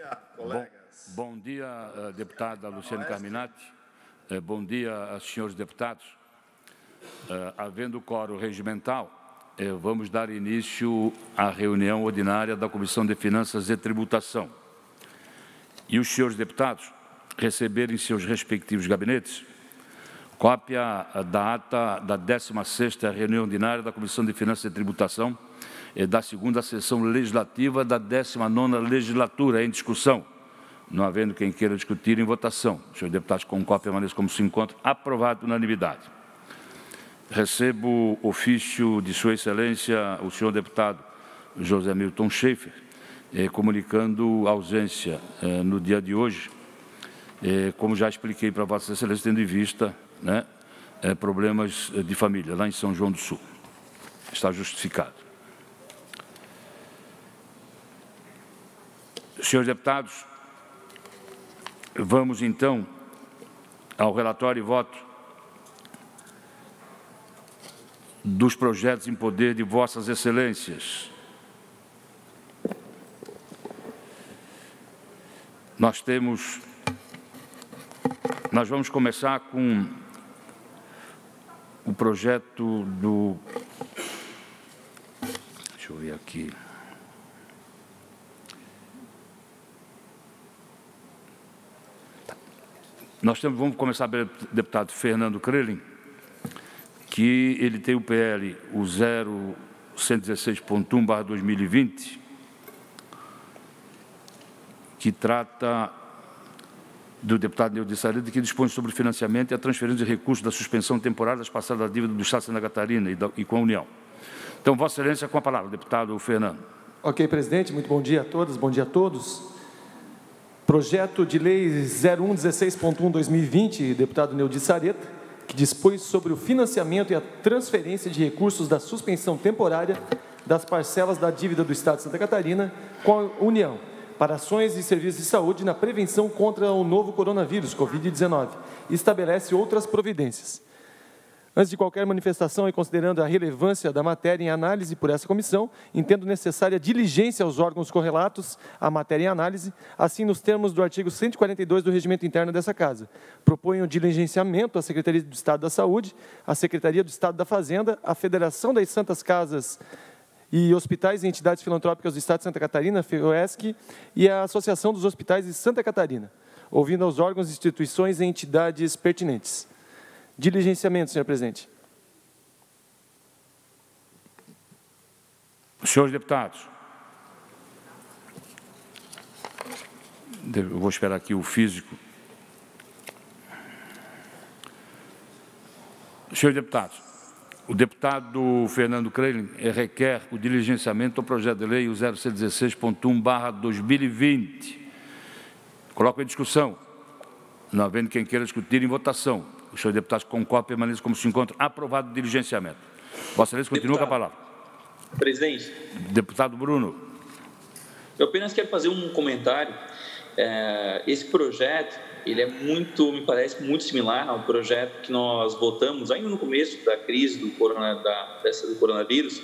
dia, colegas. Bom dia, deputada Luciane Carminati. Bom dia, senhores deputados. Havendo quórum regimental, vamos dar início à reunião ordinária da Comissão de Finanças e Tributação. E os senhores deputados receberem em seus respectivos gabinetes cópia da ata da 16ª reunião ordinária da Comissão de Finanças e Tributação e da 2ª sessão legislativa da 19ª legislatura em discussão. Não havendo quem queira discutir, em votação. Os senhores deputados com cópia permaneçam como se encontram. Aprovado por unanimidade. Recebo ofício de Sua Excelência, o senhor deputado José Milton Schaeffer, comunicando ausência no dia de hoje, como já expliquei para Vossa Excelência, tendo em vista problemas de família lá em São João do Sul. Está justificado. Senhores deputados, vamos então ao relatório e voto dos projetos em poder de Vossas Excelências. Nós vamos começar com o projeto do... Deixa eu ver aqui. Vamos começar pelo deputado Fernando Crelin, que ele tem o PL, o 0116.1/2020, que trata do deputado Neudi Sareta, que dispõe sobre o financiamento e a transferência de recursos da suspensão temporária das parcelas da dívida do Estado de Santa Catarina e com a União. Então, Vossa Excelência, com a palavra, deputado Fernando. Ok, presidente, muito bom dia a todas, bom dia a todos. Projeto de Lei 0116.1/2020, deputado Neudi Sareta, que dispõe sobre o financiamento e a transferência de recursos da suspensão temporária das parcelas da dívida do Estado de Santa Catarina com a União, para ações e serviços de saúde na prevenção contra o novo coronavírus, Covid-19, e estabelece outras providências. Antes de qualquer manifestação e considerando a relevância da matéria em análise por essa comissão, entendo necessária diligência aos órgãos correlatos à matéria em análise, assim nos termos do artigo 142 do Regimento Interno dessa Casa. Proponho diligenciamento à Secretaria do Estado da Saúde, à Secretaria do Estado da Fazenda, à Federação das Santas Casas e Hospitais e Entidades Filantrópicas do Estado de Santa Catarina, FEOESC, e à Associação dos Hospitais de Santa Catarina, ouvindo aos órgãos, instituições e entidades pertinentes. Diligenciamento, senhor presidente. Senhores deputados, eu vou esperar aqui o físico. Senhores deputados, o deputado Fernando Crelin requer o diligenciamento do projeto de lei 0116.1/2020. Coloco em discussão. Não havendo quem queira discutir, em votação. Os senhores deputados com cópia permanecem como se encontram. Aprovado o diligenciamento. Vossa Excelência continua com a palavra. Presidente. Deputado Bruno. Eu apenas quero fazer um comentário. Esse projeto, ele é me parece muito similar ao projeto que nós votamos ainda no começo da crise do coronavírus,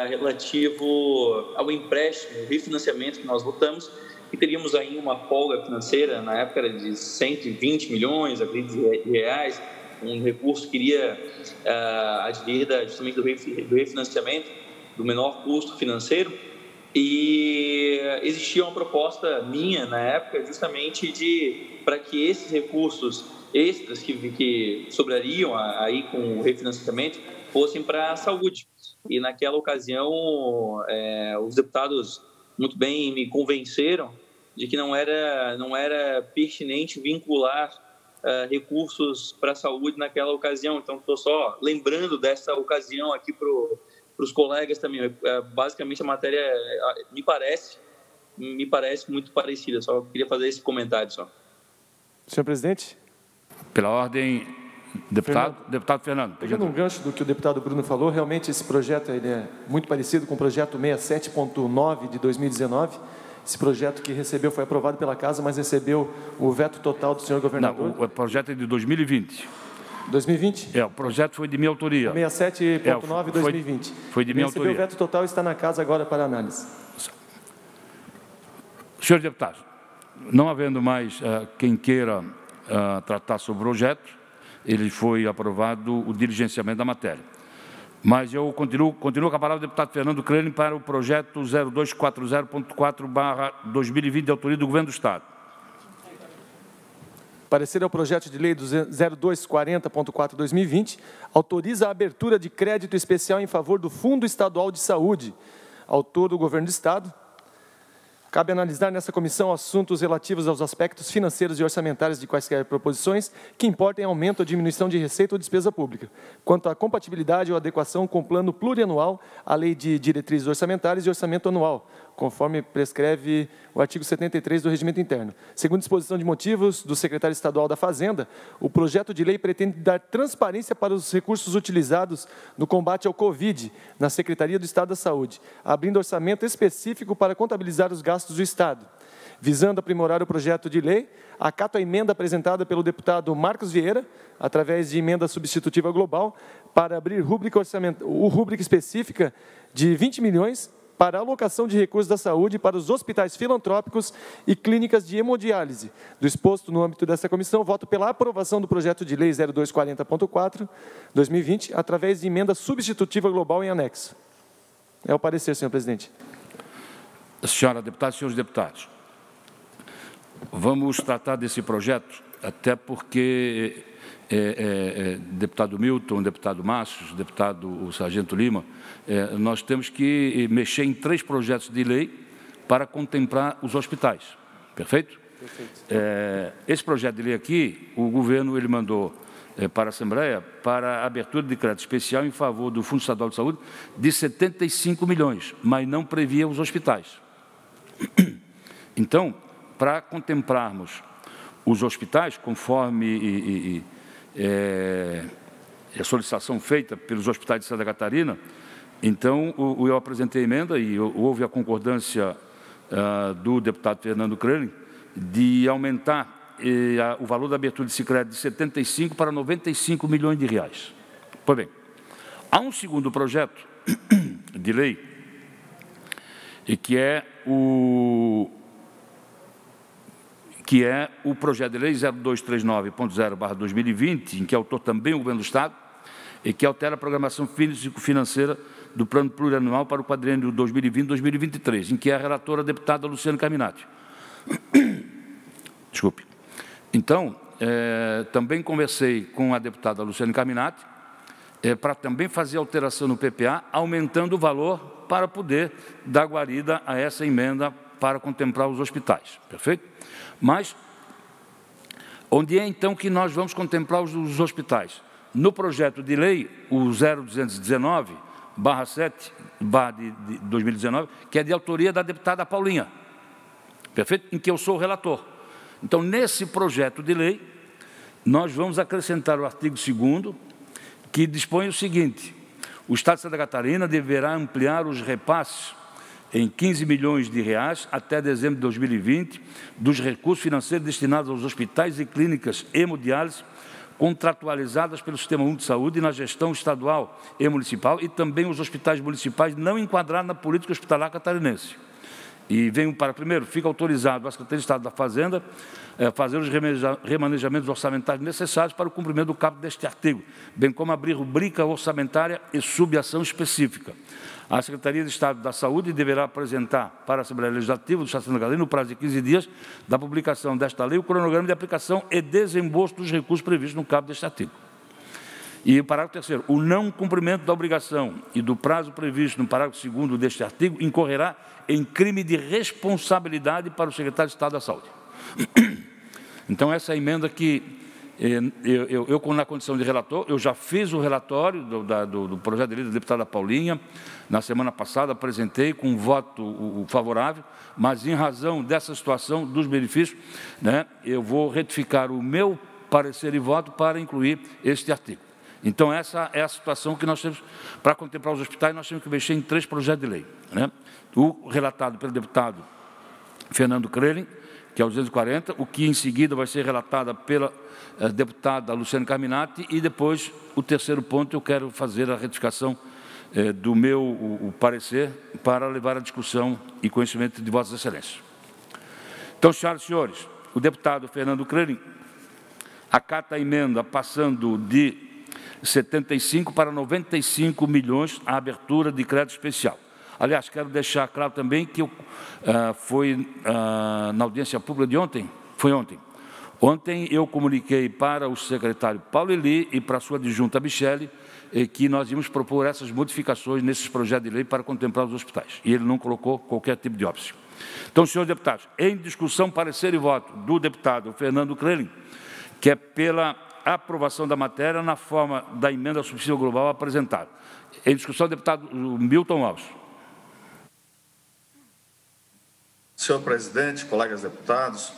relativo ao empréstimo, refinanciamento que nós votamos, e teríamos aí uma folga financeira, na época era de 120 milhões, acredito, de reais, um recurso que iria advir justamente do refinanciamento, do menor custo financeiro, e existia uma proposta minha, na época, justamente para que esses recursos extras que sobrariam aí com o refinanciamento fossem para a saúde. E naquela ocasião, os deputados muito bem me convenceram de que não era pertinente vincular recursos para a saúde naquela ocasião. Então, estou só lembrando dessa ocasião aqui para os colegas também. Basicamente, a matéria me parece muito parecida. Só queria fazer esse comentário só. Senhor presidente? Pela ordem, deputado Fernando. Pegando um gancho do que o deputado Bruno falou, realmente esse projeto ele é muito parecido com o projeto 67.9 de 2019. Esse projeto que foi aprovado pela Casa, mas recebeu o veto total do senhor governador. Não, o projeto é de 2020. 2020? O projeto foi de minha autoria. 67.9 2020. Foi de minha autoria. Recebeu o veto total e está na Casa agora para análise. Senhores deputados, Não havendo mais quem queira tratar sobre o projeto, ele foi aprovado o diligenciamento da matéria. Mas eu continuo com a palavra do deputado Fernando Crelin para o projeto 0240.4/2020, de autoria do Governo do Estado. Parecer ao projeto de lei 0240.4/2020, autoriza a abertura de crédito especial em favor do Fundo Estadual de Saúde. Autor, o Governo do Estado. Cabe analisar nessa comissão assuntos relativos aos aspectos financeiros e orçamentários de quaisquer proposições que importem aumento ou diminuição de receita ou despesa pública, quanto à compatibilidade ou adequação com o plano plurianual, à lei de diretrizes orçamentárias e orçamento anual, conforme prescreve o artigo 73 do Regimento Interno. Segundo disposição de motivos do secretário estadual da Fazenda, o projeto de lei pretende dar transparência para os recursos utilizados no combate ao Covid na Secretaria do Estado da Saúde, abrindo orçamento específico para contabilizar os gastos do Estado. Visando aprimorar o projeto de lei, acato a emenda apresentada pelo deputado Marcos Vieira, através de emenda substitutiva global, para abrir rúbrica específica de 20 milhões para a alocação de recursos da saúde para os hospitais filantrópicos e clínicas de hemodiálise. Do exposto no âmbito dessa comissão, voto pela aprovação do projeto de lei 0240.4/2020, através de emenda substitutiva global em anexo. É o parecer, senhor presidente. Senhora deputada, senhores deputados, vamos tratar desse projeto, até porque deputado Milton, deputado Márcio, deputado Sargento Lima, nós temos que mexer em 3 projetos de lei para contemplar os hospitais. Perfeito? Perfeito. Esse projeto de lei aqui, o governo ele mandou para a Assembleia para a abertura de crédito especial em favor do Fundo Estadual de Saúde de 75 milhões, mas não previa os hospitais. Então, para contemplarmos os hospitais, conforme a solicitação feita pelos hospitais de Santa Catarina, então eu apresentei a emenda e houve a concordância do deputado Fernando Crelin de aumentar o valor da abertura desse crédito de 75 para 95 milhões de reais. Pois bem, há um segundo projeto de lei, que é o projeto de lei 0239.0/2020, em que é autor também o Governo do Estado, e que altera a programação físico-financeira do Plano Plurianual para o quadriênio 2020-2023, em que é a relatora a deputada Luciane Carminati. Desculpe. Então, também conversei com a deputada Luciane Carminati para também fazer alteração no PPA, aumentando o valor para poder dar guarida a essa emenda para contemplar os hospitais. Perfeito? Mas, onde é então que nós vamos contemplar os hospitais? No projeto de lei, o 0219/7/2019, que é de autoria da deputada Paulinha, perfeito? Em que eu sou o relator. Então, nesse projeto de lei, nós vamos acrescentar o artigo 2º, que dispõe o seguinte: o Estado de Santa Catarina deverá ampliar os repasses em 15 milhões de reais até dezembro de 2020 dos recursos financeiros destinados aos hospitais e clínicas hemodiálise contratualizadas pelo Sistema Único de Saúde na gestão estadual e municipal e também os hospitais municipais não enquadrados na política hospitalar catarinense. E venho para, primeiro, fica autorizado a Secretaria de Estado da Fazenda fazer os remanejamentos orçamentários necessários para o cumprimento do caput deste artigo, bem como abrir rubrica orçamentária e subação específica. A Secretaria de Estado da Saúde deverá apresentar para a Assembleia Legislativa do Estado de Santa Catarina, no prazo de 15 dias da publicação desta lei, o cronograma de aplicação e desembolso dos recursos previstos no caput deste artigo. E o parágrafo 3º, o não cumprimento da obrigação e do prazo previsto no parágrafo 2º deste artigo incorrerá em crime de responsabilidade para o secretário de Estado da Saúde. Então, essa emenda que eu, na condição de relator, eu já fiz o relatório do projeto de lei da deputada Paulinha, na semana passada apresentei com um voto favorável, mas em razão dessa situação dos benefícios, né, eu vou retificar o meu parecer e voto para incluir este artigo. Então, essa é a situação que nós temos para contemplar os hospitais. Nós temos que mexer em 3 projetos de lei, né? O relatado pelo deputado Fernando Crelin, que é o 240, o que em seguida vai ser relatada pela deputada Luciane Carminati, e depois o 3º ponto eu quero fazer a retificação do meu parecer para levar a discussão e conhecimento de Vossas Excelências. Então, senhoras e senhores, o deputado Fernando Crelin acata a emenda passando de 75 para 95 milhões a abertura de crédito especial. Aliás, quero deixar claro também que foi na audiência pública de ontem, foi ontem. Ontem eu comuniquei para o secretário Paulo Eli e para a sua adjunta Michele que nós íamos propor essas modificações nesses projetos de lei para contemplar os hospitais. E ele não colocou qualquer tipo de óbice. Então, senhores deputados, em discussão, parecer e voto do deputado Fernando Crelin, que é pela aprovação da matéria na forma da emenda substitutiva global apresentada. Em discussão, deputado Milton Alves. Senhor presidente, colegas deputados,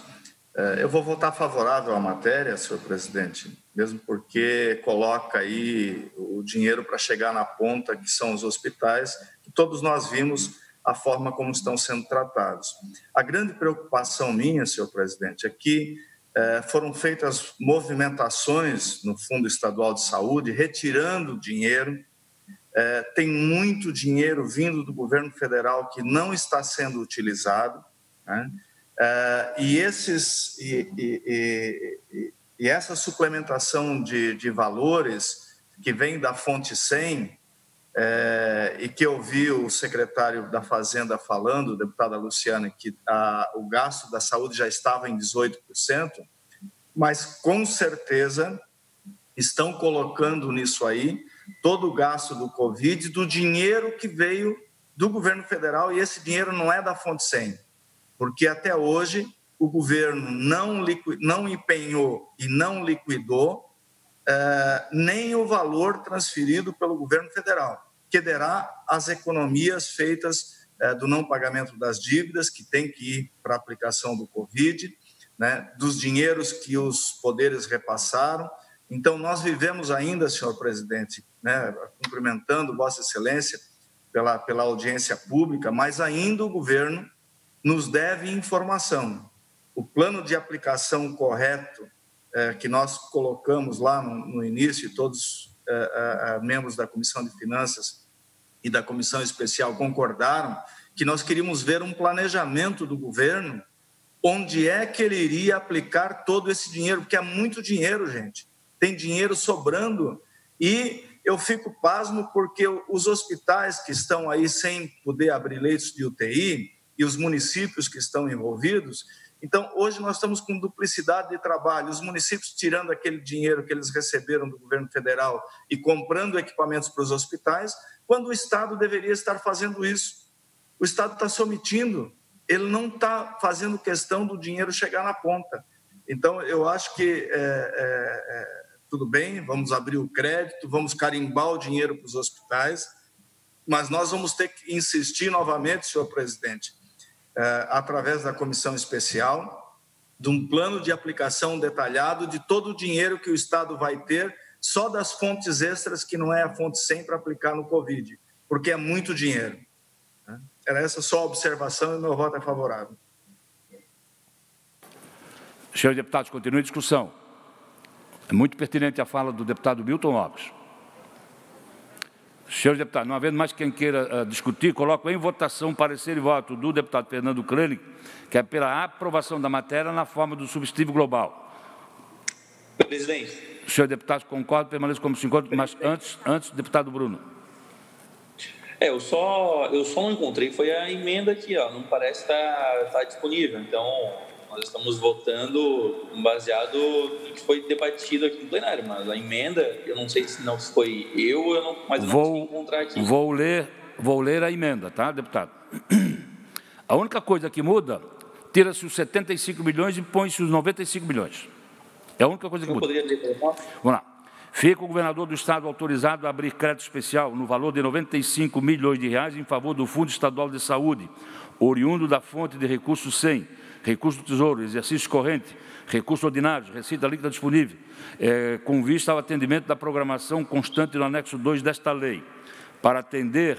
eu vou votar favorável à matéria, senhor presidente, mesmo porque coloca aí o dinheiro para chegar na ponta, que são os hospitais, que todos nós vimos a forma como estão sendo tratados. A grande preocupação minha, senhor presidente, é que foram feitas movimentações no Fundo Estadual de Saúde, retirando dinheiro. Tem muito dinheiro vindo do governo federal que não está sendo utilizado, né? E essa suplementação de valores que vem da fonte 100, e que eu vi o secretário da Fazenda falando, o deputado Luciano, que o gasto da saúde já estava em 18%, mas com certeza estão colocando nisso aí todo o gasto do Covid, do dinheiro que veio do governo federal, e esse dinheiro não é da fonte 100, porque até hoje o governo não empenhou e não liquidou nem o valor transferido pelo governo federal, que dará as economias feitas do não pagamento das dívidas, que tem que ir para a aplicação do Covid, né, dos dinheiros que os poderes repassaram. Então, nós vivemos ainda, senhor presidente, né, cumprimentando Vossa Excelência pela audiência pública, mas ainda o governo nos deve informação. O plano de aplicação correto que nós colocamos lá no início, e todos membros da Comissão de Finanças e da Comissão Especial concordaram que nós queríamos ver um planejamento do governo onde é que ele iria aplicar todo esse dinheiro, porque é muito dinheiro, gente. Tem dinheiro sobrando e eu fico pasmo porque os hospitais que estão aí sem poder abrir leitos de UTI e os municípios que estão envolvidos. Então, hoje nós estamos com duplicidade de trabalho, os municípios tirando aquele dinheiro que eles receberam do governo federal e comprando equipamentos para os hospitais, quando o Estado deveria estar fazendo isso. O Estado está se omitindo, ele não está fazendo questão do dinheiro chegar na ponta. Então, eu acho que tudo bem, vamos abrir o crédito, vamos carimbar o dinheiro para os hospitais, mas nós vamos ter que insistir novamente, senhor presidente, através da comissão especial, de um plano de aplicação detalhado de todo o dinheiro que o Estado vai ter, só das fontes extras, que não é a fonte 100 para aplicar no Covid, porque é muito dinheiro. Era essa só a observação e meu voto é favorável. Senhores deputados, continue a discussão. É muito pertinente a fala do deputado Milton Alves. Senhores deputados, não havendo mais quem queira discutir, coloco em votação parecer e voto do deputado Fernando Crelin, que é pela aprovação da matéria na forma do substitutivo global. Presidente. Senhores deputados, concordo, permaneço como se encontra, mas antes, deputado Bruno. Eu só não encontrei, foi a emenda aqui, ó, não parece estar disponível, então nós estamos votando baseado no que foi debatido aqui no plenário, mas a emenda, eu não sei se não foi mas eu não consegui encontrar aqui. Vou ler a emenda, tá, deputado? A única coisa que muda, tira-se os 75 milhões e põe-se os 95 milhões. É a única coisa que muda. Poderia ler, vamos lá. Fica o governador do Estado autorizado a abrir crédito especial no valor de R$ 95 milhões em favor do Fundo Estadual de Saúde, oriundo da fonte de recursos 100, recurso do Tesouro, exercício corrente, recurso ordinário, receita líquida disponível, com vista ao atendimento da programação constante no anexo 2 desta lei. Para atender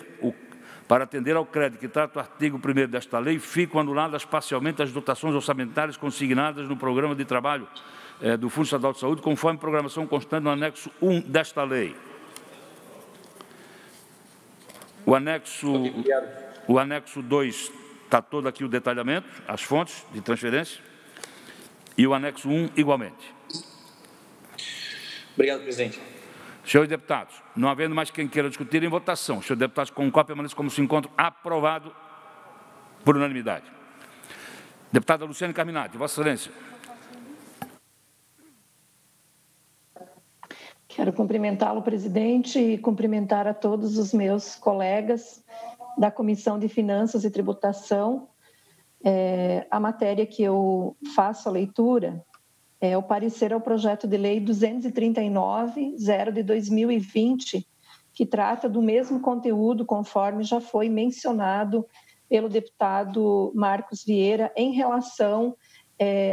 ao crédito que trata o artigo 1º desta lei, ficam anuladas parcialmente as dotações orçamentárias consignadas no programa de trabalho do Fundo Estadual de Saúde, conforme programação constante no anexo 1 desta lei. O anexo 2 está todo aqui o detalhamento, as fontes de transferência, e o anexo 1 igualmente. Obrigado, presidente. Senhores deputados, não havendo mais quem queira discutir em votação, senhores deputados, com cópia permanece como se encontra aprovado por unanimidade. Deputada Luciane Carminati, Vossa Excelência. Quero cumprimentá-lo, presidente, e cumprimentar a todos os meus colegas da Comissão de Finanças e Tributação. A matéria que eu faço a leitura é o parecer ao projeto de lei 239/0 de 2020, que trata do mesmo conteúdo, conforme já foi mencionado pelo deputado Marcos Vieira, em relação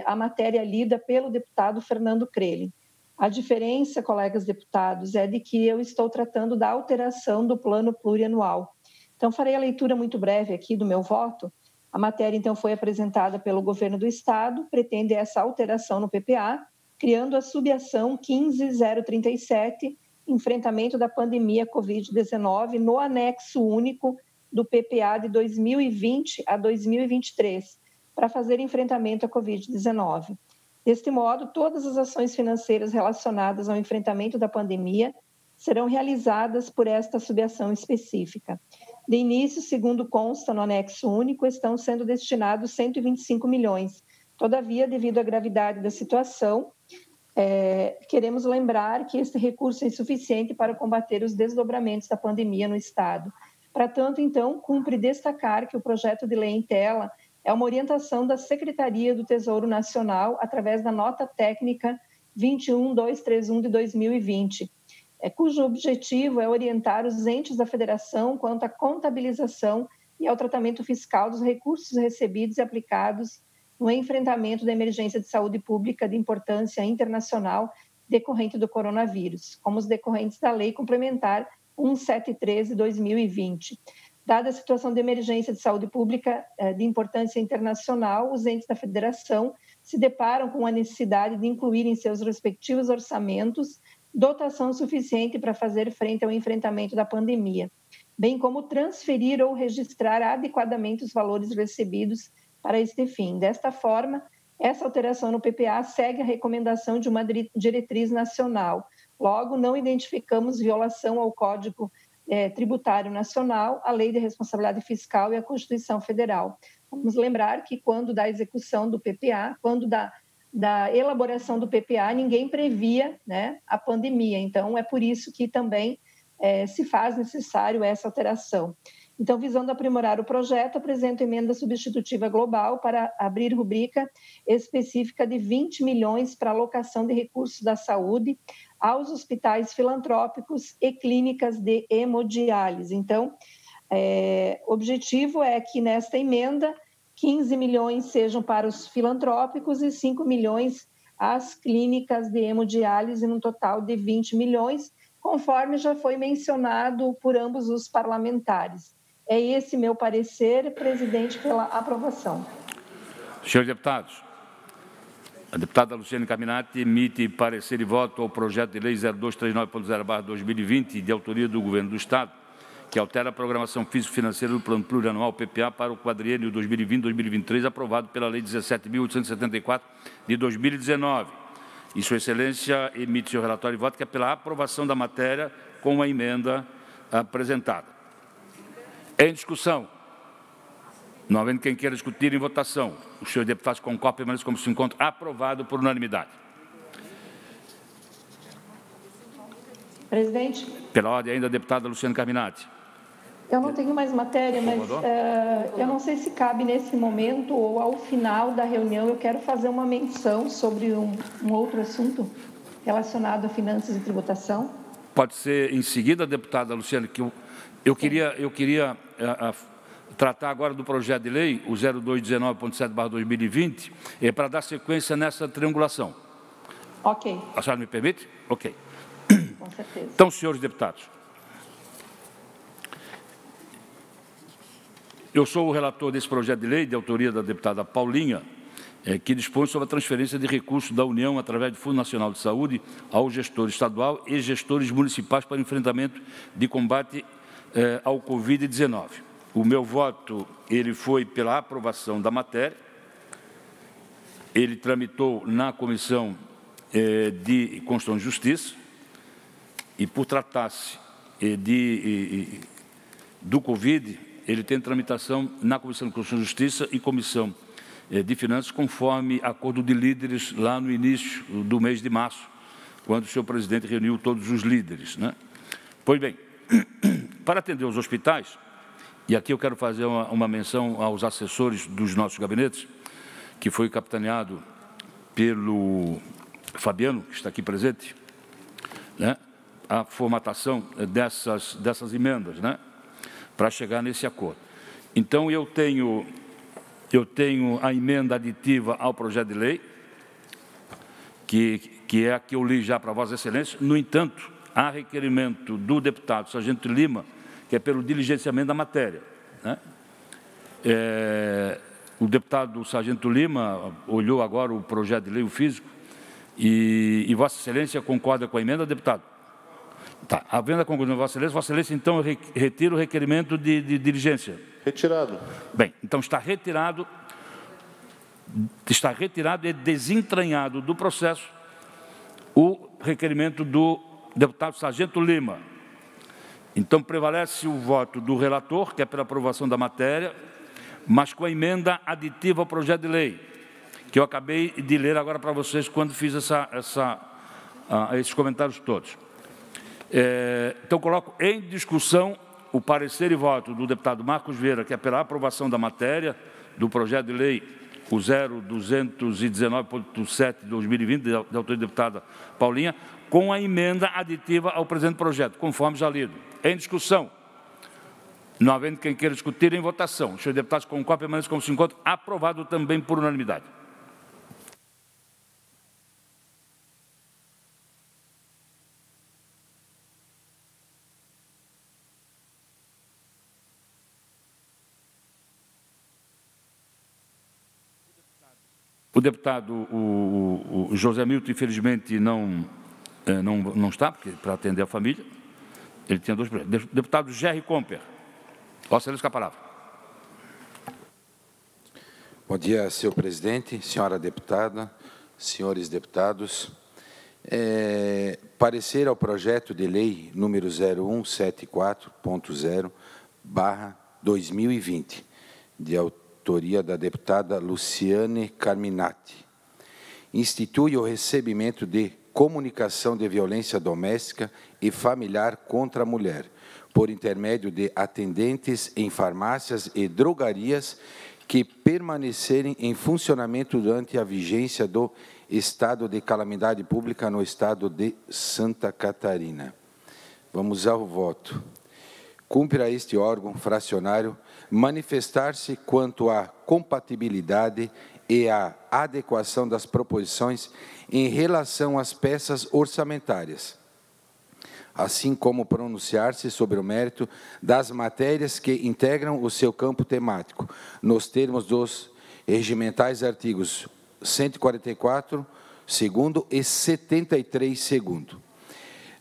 à matéria lida pelo deputado Fernando Crelli. A diferença, colegas deputados, é de que eu estou tratando da alteração do plano plurianual. Então, farei a leitura muito breve aqui do meu voto. A matéria, então, foi apresentada pelo governo do Estado, pretende essa alteração no PPA, criando a subação 15.037, enfrentamento da pandemia Covid-19, no anexo único do PPA de 2020 a 2023, para fazer enfrentamento à Covid-19. Deste modo, todas as ações financeiras relacionadas ao enfrentamento da pandemia serão realizadas por esta subação específica. De início, segundo consta no anexo único, estão sendo destinados 125 milhões. Todavia, devido à gravidade da situação, queremos lembrar que este recurso é insuficiente para combater os desdobramentos da pandemia no Estado. Para tanto, então, cumpre destacar que o projeto de lei em tela é uma orientação da Secretaria do Tesouro Nacional através da nota técnica 21231 de 2020, cujo objetivo é orientar os entes da federação quanto à contabilização e ao tratamento fiscal dos recursos recebidos e aplicados no enfrentamento da emergência de saúde pública de importância internacional decorrente do coronavírus, como os decorrentes da Lei Complementar 173 de 2020. Dada a situação de emergência de saúde pública de importância internacional, os entes da federação se deparam com a necessidade de incluir em seus respectivos orçamentos dotação suficiente para fazer frente ao enfrentamento da pandemia, bem como transferir ou registrar adequadamente os valores recebidos para este fim. Desta forma, essa alteração no PPA segue a recomendação de uma diretriz nacional. Logo, não identificamos violação ao Código Tributário Nacional, a Lei de Responsabilidade Fiscal e a Constituição Federal. Vamos lembrar que quando da execução do PPA, quando da elaboração do PPA, ninguém previa, né, a pandemia. Então, é por isso que também se faz necessário essa alteração. Então, visando aprimorar o projeto, apresento emenda substitutiva global para abrir rubrica específica de 20 milhões para alocação de recursos da saúde aos hospitais filantrópicos e clínicas de hemodiálise. Então, o objetivo é que nesta emenda 15 milhões sejam para os filantrópicos e 5 milhões às clínicas de hemodiálise, num total de 20 milhões, conforme já foi mencionado por ambos os parlamentares. É esse meu parecer, presidente, pela aprovação. Senhores deputados, a deputada Luciane Carminati emite parecer e voto ao projeto de lei 0239.0/2020, de autoria do Governo do Estado, que altera a programação físico-financeira do Plano Plurianual PPA para o quadriênio 2020-2023, aprovado pela Lei 17.874 de 2019. E Sua Excelência emite seu relatório e voto, que é pela aprovação da matéria com a emenda apresentada. Em discussão. Não havendo quem queira discutir, em votação. Os senhores deputados com cópia permanecem como se encontra aprovado por unanimidade. Presidente. Pela ordem ainda, a deputada Luciane Carminati. Eu não tenho mais matéria, mas eu não sei se cabe nesse momento ou ao final da reunião. Eu quero fazer uma menção sobre um outro assunto relacionado a finanças e tributação. Pode ser em seguida, deputada Luciane, que eu queria tratar agora do projeto de lei, o 0219.7/2020, para dar sequência nessa triangulação. Ok. A senhora me permite? Ok. Com certeza. Então, senhores deputados, eu sou o relator desse projeto de lei, de autoria da deputada Paulinha, que dispõe sobre a transferência de recursos da União através do Fundo Nacional de Saúde ao gestor estadual e gestores municipais para enfrentamento de combate ao Covid-19. o meu voto ele foi pela aprovação da matéria. Ele tramitou na Comissão de Constituição e Justiça e, por tratar-se do Covid, ele tem tramitação na Comissão de Constituição e Justiça e Comissão de Finanças, conforme acordo de líderes lá no início do mês de março, quando o senhor presidente reuniu todos os líderes, né? Pois bem, para atender os hospitais, e aqui eu quero fazer uma menção aos assessores dos nossos gabinetes, que foi capitaneado pelo Fabiano, que está aqui presente, né? A formatação dessas emendas, né? Para chegar nesse acordo. Então, eu tenho a emenda aditiva ao projeto de lei, que é a que eu li já para Vossa Excelência. No entanto, há requerimento do deputado Sargento Lima, que é pelo diligenciamento da matéria, né? O deputado Sargento Lima olhou agora o projeto de lei, o físico, e Vossa Excelência concorda com a emenda, deputado? Tá. Havendo a conclusão de Vossa Excelência, então, retira o requerimento de diligência. Retirado. Bem, então está retirado e desentranhado do processo o requerimento do deputado Sargento Lima. Então, prevalece o voto do relator, que é pela aprovação da matéria, mas com a emenda aditiva ao projeto de lei, que eu acabei de ler agora para vocês quando fiz esses comentários todos. Então, coloco em discussão o parecer e voto do deputado Marcos Vieira, que é pela aprovação da matéria do projeto de lei, o 0219.7 de 2020, da autoria da deputada Paulinha, com a emenda aditiva ao presente projeto, conforme já lido. Em discussão. Não havendo quem queira discutir, em votação. Os senhores deputados concordam, permaneçam como se encontram. Aprovado também por unanimidade. O deputado o José Milton, infelizmente, não está, porque para atender a família. Ele tinha 2 projetos. Deputado Gerry Comper. Vossa Excelência, com a palavra. Bom dia, senhor presidente, senhora deputada, senhores deputados. Parecer ao projeto de lei número 0174.0/2020, de autoria da deputada Luciane Carminati. Institui o recebimento de comunicação de violência doméstica e familiar contra a mulher, por intermédio de atendentes em farmácias e drogarias que permanecerem em funcionamento durante a vigência do estado de calamidade pública no estado de Santa Catarina. Vamos ao voto. Cumpre a este órgão fracionário manifestar-se quanto à compatibilidade e à adequação das proposições em relação às peças orçamentárias, assim como pronunciar-se sobre o mérito das matérias que integram o seu campo temático, nos termos dos regimentais artigos 144, segundo e 73, segundo.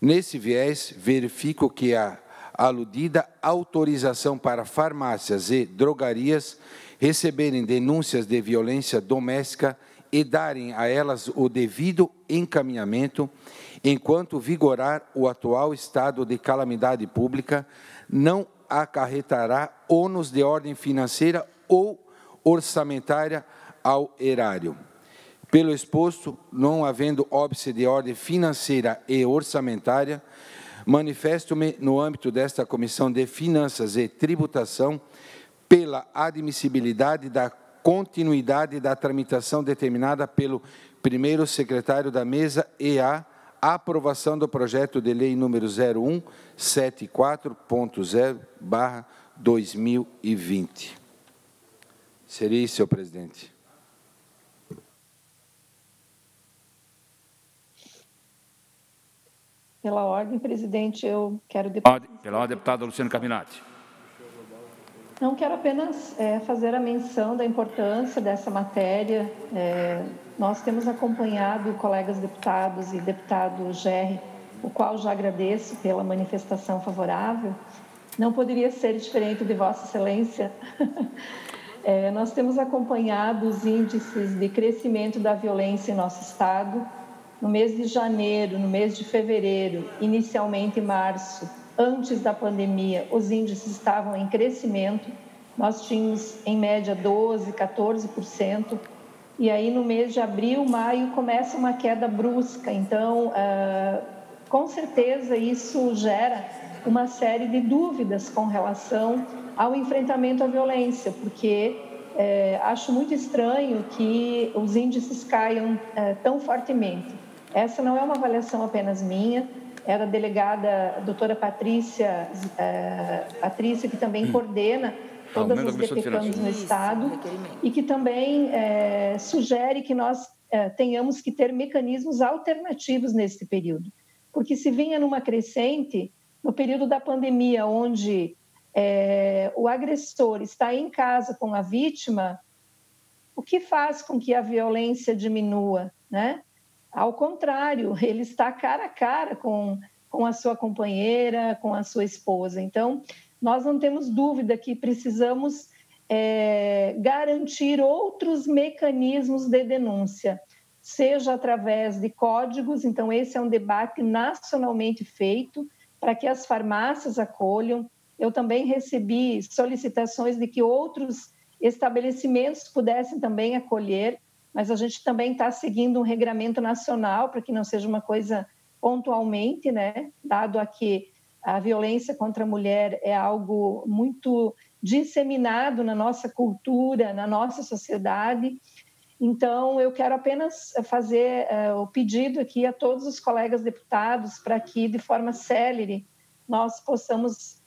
Nesse viés, verifico que a aludida autorização para farmácias e drogarias receberem denúncias de violência doméstica e darem a elas o devido encaminhamento, enquanto vigorar o atual estado de calamidade pública, não acarretará ônus de ordem financeira ou orçamentária ao erário. Pelo exposto, não havendo óbice de ordem financeira e orçamentária, manifesto-me no âmbito desta Comissão de Finanças e Tributação pela admissibilidade da continuidade da tramitação determinada pelo primeiro secretário da mesa e a aprovação do projeto de lei número 0174.0/2020. Seria isso, senhor presidente. Pela ordem, presidente, eu quero... Pela ordem, deputada Luciane Carminati. Não, quero apenas fazer a menção da importância dessa matéria. Nós temos acompanhado colegas deputados e deputado Gerry, o qual já agradeço pela manifestação favorável, Não poderia ser diferente de Vossa Excelência. Nós temos acompanhado os índices de crescimento da violência em nosso estado. No mês de janeiro, no mês de fevereiro, inicialmente em março, antes da pandemia, os índices estavam em crescimento. Nós tínhamos, em média, 12%, 14%. E aí, no mês de abril, maio, começa uma queda brusca. Então, com certeza, isso gera uma série de dúvidas com relação ao enfrentamento à violência, porque acho muito estranho que os índices caiam tão fortemente. Essa não é uma avaliação apenas minha, é da delegada a doutora Patrícia, que também coordena todas as DPCAMs no Estado e que também sugere que nós tenhamos que ter mecanismos alternativos nesse período. Porque se vinha numa crescente, no período da pandemia, onde o agressor está em casa com a vítima, o que faz com que a violência diminua, né? Ao contrário, ele está cara a cara com a sua companheira, com a sua esposa. Então, nós não temos dúvida que precisamos garantir outros mecanismos de denúncia, seja através de códigos. Então, esse é um debate nacionalmente feito para que as farmácias acolham. Eu também recebi solicitações de que outros estabelecimentos pudessem também acolher, mas a gente também está seguindo um regramento nacional para que não seja uma coisa pontualmente, né? Dado a que a violência contra a mulher é algo muito disseminado na nossa cultura, na nossa sociedade. Então, eu quero apenas fazer o pedido aqui a todos os colegas deputados para que, de forma célere, nós possamos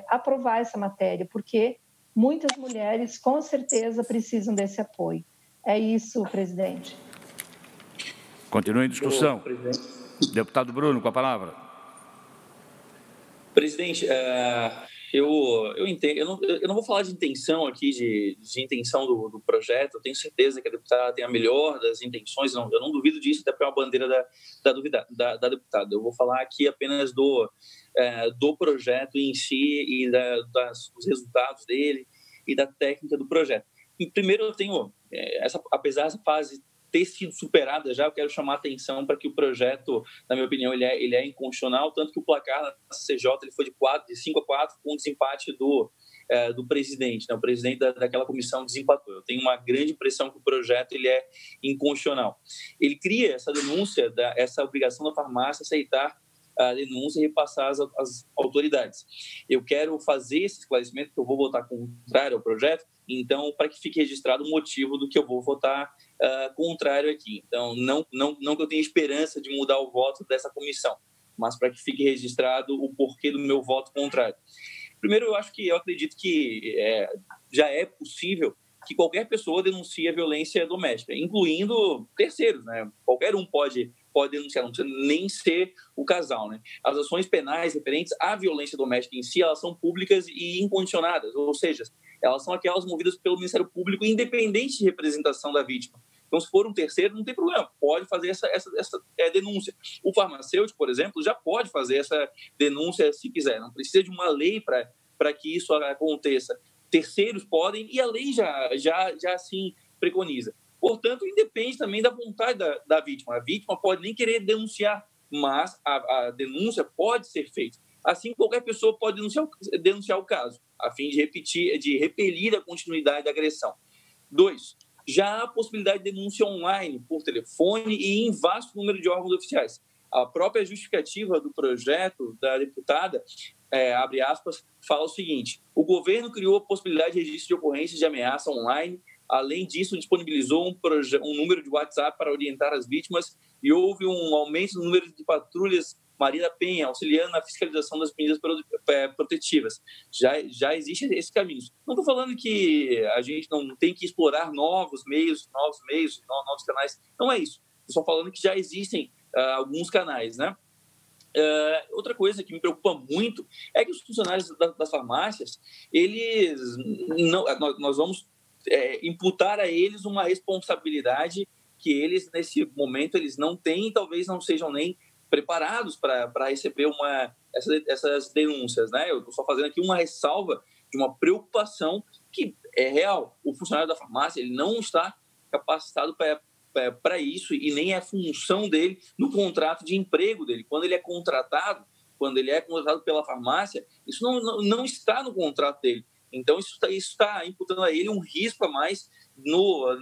aprovar essa matéria, porque muitas mulheres, com certeza, precisam desse apoio. É isso, presidente. Continua em discussão. Deputado Bruno, com a palavra. Presidente, eu entendo, eu não vou falar de intenção aqui, de intenção do projeto. Eu tenho certeza que a deputada tem a melhor das intenções, eu não duvido disso, até porque é uma bandeira da deputada. Eu vou falar aqui apenas do projeto em si e dos resultados dele e da técnica do projeto. E primeiro, eu tenho, apesar dessa fase ter sido superada já, eu quero chamar a atenção para que o projeto, na minha opinião, ele é inconstitucional, tanto que o placar na CCJ ele foi de 5-4, com o desempate do presidente, né? O presidente daquela comissão desempatou. Eu tenho uma grande impressão que o projeto ele é inconstitucional. Ele cria essa denúncia, essa obrigação da farmácia aceitar a denúncia e repassar às autoridades. Eu quero fazer esse esclarecimento, que eu vou votar contrário ao projeto, então, para que fique registrado o motivo do que eu vou votar contrário aqui. Então, não que eu tenha esperança de mudar o voto dessa comissão, mas para que fique registrado o porquê do meu voto contrário. Primeiro, eu acredito que já é possível que qualquer pessoa denuncie a violência doméstica, incluindo terceiros, né? Qualquer um pode denunciar, não precisa nem ser o casal, né? As ações penais referentes à violência doméstica em si, elas são públicas e incondicionadas, ou seja, elas são aquelas movidas pelo Ministério Público, independente de representação da vítima. Então, se for um terceiro, não tem problema, pode fazer essa denúncia. O farmacêutico, por exemplo, já pode fazer essa denúncia se quiser, não precisa de uma lei para que isso aconteça. Terceiros podem, e a lei já assim preconiza. Portanto, independe também da vontade da vítima. A vítima pode nem querer denunciar, mas a denúncia pode ser feita. Assim, qualquer pessoa pode denunciar o caso, a fim de repelir a continuidade da agressão. 2. Já há a possibilidade de denúncia online, por telefone e em vasto número de órgãos oficiais. A própria justificativa do projeto da deputada, abre aspas, fala o seguinte: o governo criou a possibilidade de registro de ocorrências de ameaça online. Além disso, disponibilizou um número de WhatsApp para orientar as vítimas e houve um aumento no número de patrulhas Maria da Penha, auxiliando na fiscalização das medidas protetivas. Já existe esse caminho. Não estou falando que a gente não tem que explorar novos meios, novos canais. Não é isso. Estou só falando que já existem alguns canais, né? Outra coisa que me preocupa muito é que os funcionários das farmácias, nós vamos imputar a eles uma responsabilidade que eles, nesse momento, eles não têm e talvez não sejam nem preparados para receber essas denúncias, né? Eu estou só fazendo aqui uma ressalva de uma preocupação que é real. O funcionário da farmácia ele não está capacitado para isso e nem é função dele no contrato de emprego dele. Quando ele é contratado pela farmácia, isso não está no contrato dele. Então, isso está imputando a ele um risco a mais